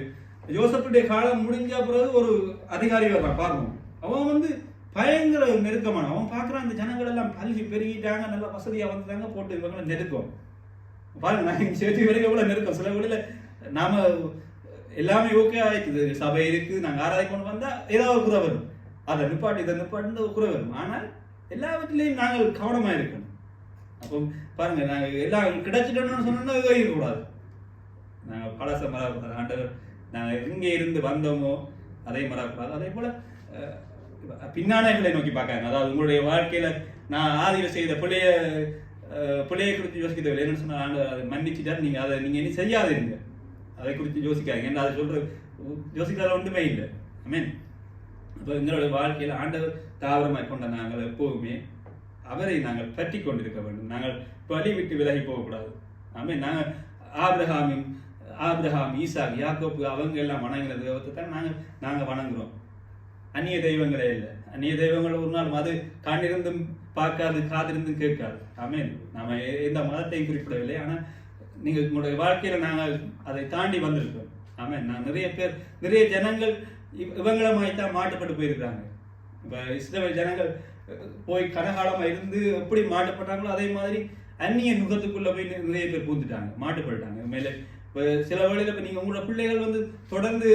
யோசப்புடைய காலம் முடிஞ்ச பிறகு ஒரு அதிகாரி வர்றான் பாருங்க, அவன் பயங்கர நெருக்கமான, அவன் பார்க்குறான் அந்த ஜனங்கள் எல்லாம் பல்கி பெருகிட்டாங்க, நல்லா வசதியா வந்துட்டாங்க, போட்டு இவங்களை நெருக்கம். பாருங்க நான் சேர்த்து வரைக்கும் எவ்வளவு நெருக்கம். சில வழியில நாம எல்லாமே ஓகே ஆயிடுது, சபை இருக்கு, நாங்க ஆராய்ச்சி கொண்டு வந்தா ஏதாவது குறை வரும், அதை நிப்பாட்டு இதை நிப்பாட்டு குறை வரும். ஆனால் எல்லாவற்றிலையும் நாங்கள் கவனமா இருக்கணும். அப்போ பாருங்க, நாங்க எல்லாம் கிடைச்சிட்டோம்னு சொன்னோம்னா இருக்கக்கூடாது. நாங்க பழச மறக்கூடாது. ஆண்டவர் நாங்க எங்கே இருந்து வந்தோமோ அதை மறக்கூடாது. அதே போல பின்னானங்களை நோக்கி பார்க்காங்க. அதாவது உங்களுடைய வாழ்க்கையில நான் ஆதியில் செய்த பிள்ளையை குறித்து யோசிக்கவில்லை. என்னன்னு சொன்னா அதை மன்னிச்சுட்டா நீங்க அதை நீங்க இனி செய்யாதீங்க, அதை குறித்து யோசிக்காங்க. ஏன்னா அதை சொல்ற யோசிக்காத ஒன்றுமே இல்லை. ஆமென். அப்போ எங்களுடைய வாழ்க்கையில ஆண்டவர் தாவரமாய் கொண்ட நாங்கள் எப்போதுமே அவரை நாங்கள் பற்றி கொண்டிருக்க வேண்டும். நாங்கள் பலி விட்டு விலகி போகக்கூடாது. ஆமென். நாங்கள் ஆபிரகாம் ஈசாக் யாக்கோப்பு அவங்க எல்லாம் வணங்கின தெய்வத்தை தான் நாங்கள் வணங்குறோம். அந்நிய தெய்வங்களே இல்லை. அந்நிய தெய்வங்கள் ஒரு நாள் அது கண்ணிருந்தும் பார்க்காது, காதிருந்தும் கேட்காது. ஆமென். நாம எந்த மதத்தையும் குறிப்பிடவில்லை. ஆனால் நீங்க உங்களுடைய வாழ்க்கையில நாங்கள் அதை தாண்டி வந்திருக்கோம். ஆமென். நான் நிறைய ஜனங்கள் இவங்கள மாதிரி தான் மாட்டுப்பட்டு போயிருக்காங்க. இப்ப இஸ்ரவேல் ஜனங்கள் போய் கனகாலமா இருந்து எப்படி மாட்டுப்பட்டாங்களோ அதே மாதிரி அந்நிய நுகத்துக்குள்ள போய் நிறைய பேர் பூந்துட்டாங்க, மாட்டுப்பட்டாங்க. மேலே சில வேளையில இப்ப நீங்க உங்களோட பிள்ளைகள் தொடர்ந்து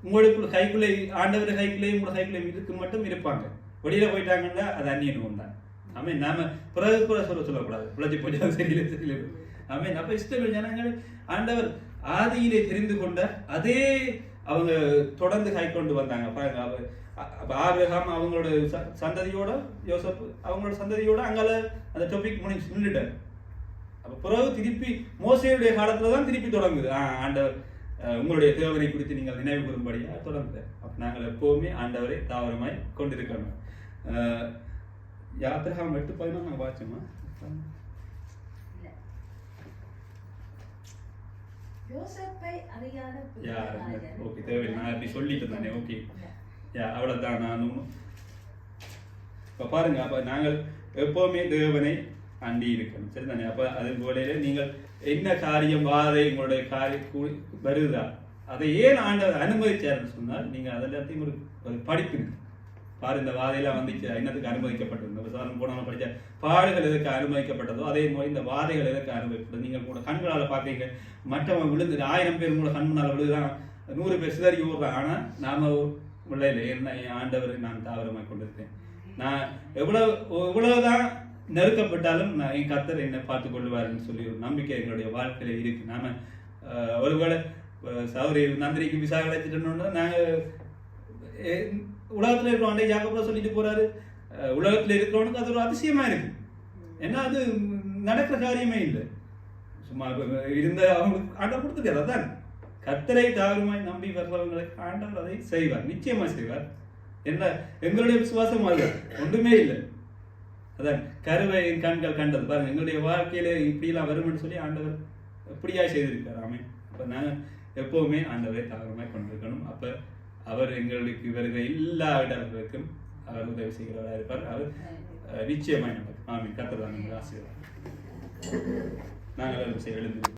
உங்களுக்கு கைக்குள்ளே ஆண்டவர் கைக்குள்ளேயும் உங்களோட கைக்குள்ளே இருக்கு மட்டும் இருப்பாங்க. வெளியில போயிட்டாங்கன்னா அது அந்நிய நுகம் தான். ஆமே. நாம பிறகு சொல்லக்கூடாது, பிழைச்சி போயிட்டா சரியில்லை. ஆமே. அப்ப இஸ்ரவேல் ஜனங்கள் ஆண்டவர் ஆதியிலே தெரிந்து கொண்ட அதே அவங்க தொடர்ந்து கை கொண்டு வந்தாங்க. பாருங்க, ஆபிரகாம் அவங்களோட சந்ததியோட, யோசப் அவங்களோட சந்ததியோட அங்கால அந்த டாபிக் நின்றுட்டார். அப்ப பிறகு திருப்பி மோசேயுடைய காலத்துலதான் திருப்பி தொடங்குது. ஆண்டவர் உங்களுடைய தேவனை குறித்து நீங்கள் நினைவு கூறும்படியா தொடங்குது. அப்ப நாங்கள் எப்பவுமே ஆண்டவரை தாவரமாய் கொண்டிருக்கணும். யாத்திராகம் 8:11 நாங்க வாச்சோமா? யோசேப்பை அறியாத ஓகே, தேவை நான் அப்படி சொல்லிட்டு தானே. ஓகே, அவ்வளவுதான். நானும் இப்ப பாருங்க, அப்ப நாங்கள் எப்பவுமே தேவனை அண்டி இருக்கணும். சரிதானே? அப்ப அது போல நீங்கள் என்ன காரியம் வாதை உங்களுடைய காரியம் வருதா, அதை ஏன் ஆண்டவர் அனுமதிச்சாருன்னு சொன்னால் நீங்க அதெல்லாத்தையும் ஒரு படிக்கணும். பாரு, இந்த வாதையெல்லாம் வந்துச்சு, என்னத்துக்கு அனுமதிக்கப்பட்டது? விசாரணை போனவங்க படிச்ச பாடுகள் எதற்கு அனுமதிக்கப்பட்டதோ அதே மாதிரி இந்த வாதைகள் எதற்கு அனுமதிக்கப்பட்டது? நீங்க கூட கண்களால் பார்ப்பீங்க, மற்றவங்க விழுந்து 1000 பேர் கூட கண் முன்னால் விழுதுதான், 100 பேர் சிதறி ஓடுறான். ஆனா நாம விளையில என்ன ஆண்டவரை நான் தாவரமாக கொண்டிருக்கேன். நான் எவ்வளவுதான் நெருக்கப்பட்டாலும் நான் என் கர்த்தர் என்னை பார்த்துக் கொள்வாருன்னு சொல்லி ஒரு நம்பிக்கை எங்களுடைய வாழ்க்கையில இருக்கு. நாம ஒருவேளை சௌரி நந்திரிக்கு விசா கிடைச்சிட்டோம்னா நாங்க உலகத்துல இருக்கிறோம். அண்டை யாக்கோபு சொல்லிட்டு போறாரு, உலகத்துல இருக்கிறவனுக்கு அது ஒரு அதிசயமா இருக்கு. ஏன்னா அது நடக்கிற காரியமே இல்லை. சும்மா இருந்த அவங்களுக்கு ஆண்டவர் கொடுத்துட்டார். அதான் கர்த்தரை தாழ்மையாய் நம்பி வர்றவங்களுக்கு ஆண்டவர் அதை செய்வார், நிச்சயமா செய்வார். என்ன எங்களுடைய விசுவாசம் அதுதான், ஒன்றுமே இல்லை. அதான் கருவை என் கண்கள் கண்டது பாருங்க, எங்களுடைய வாழ்க்கையில இப்படிலாம் வரும்னு சொல்லி ஆண்டவர் எப்படியா செய்திருக்கார். ஆமென். அப்ப நாங்கள் எப்பவுமே ஆண்டவரை தாழ்மையாய் கொண்டிருக்கணும். அப்ப அவர் எங்களுக்கு வருகிற எல்லா இடங்களுக்கும் அவர் உதவி செய்கிறவராக இருப்பார். அவர் நிச்சயமாய் நடக்கும். ஆமென். கர்த்தர் தான் எங்களை ஆசீர்வதிப்பார். நாங்கள் எழுந்து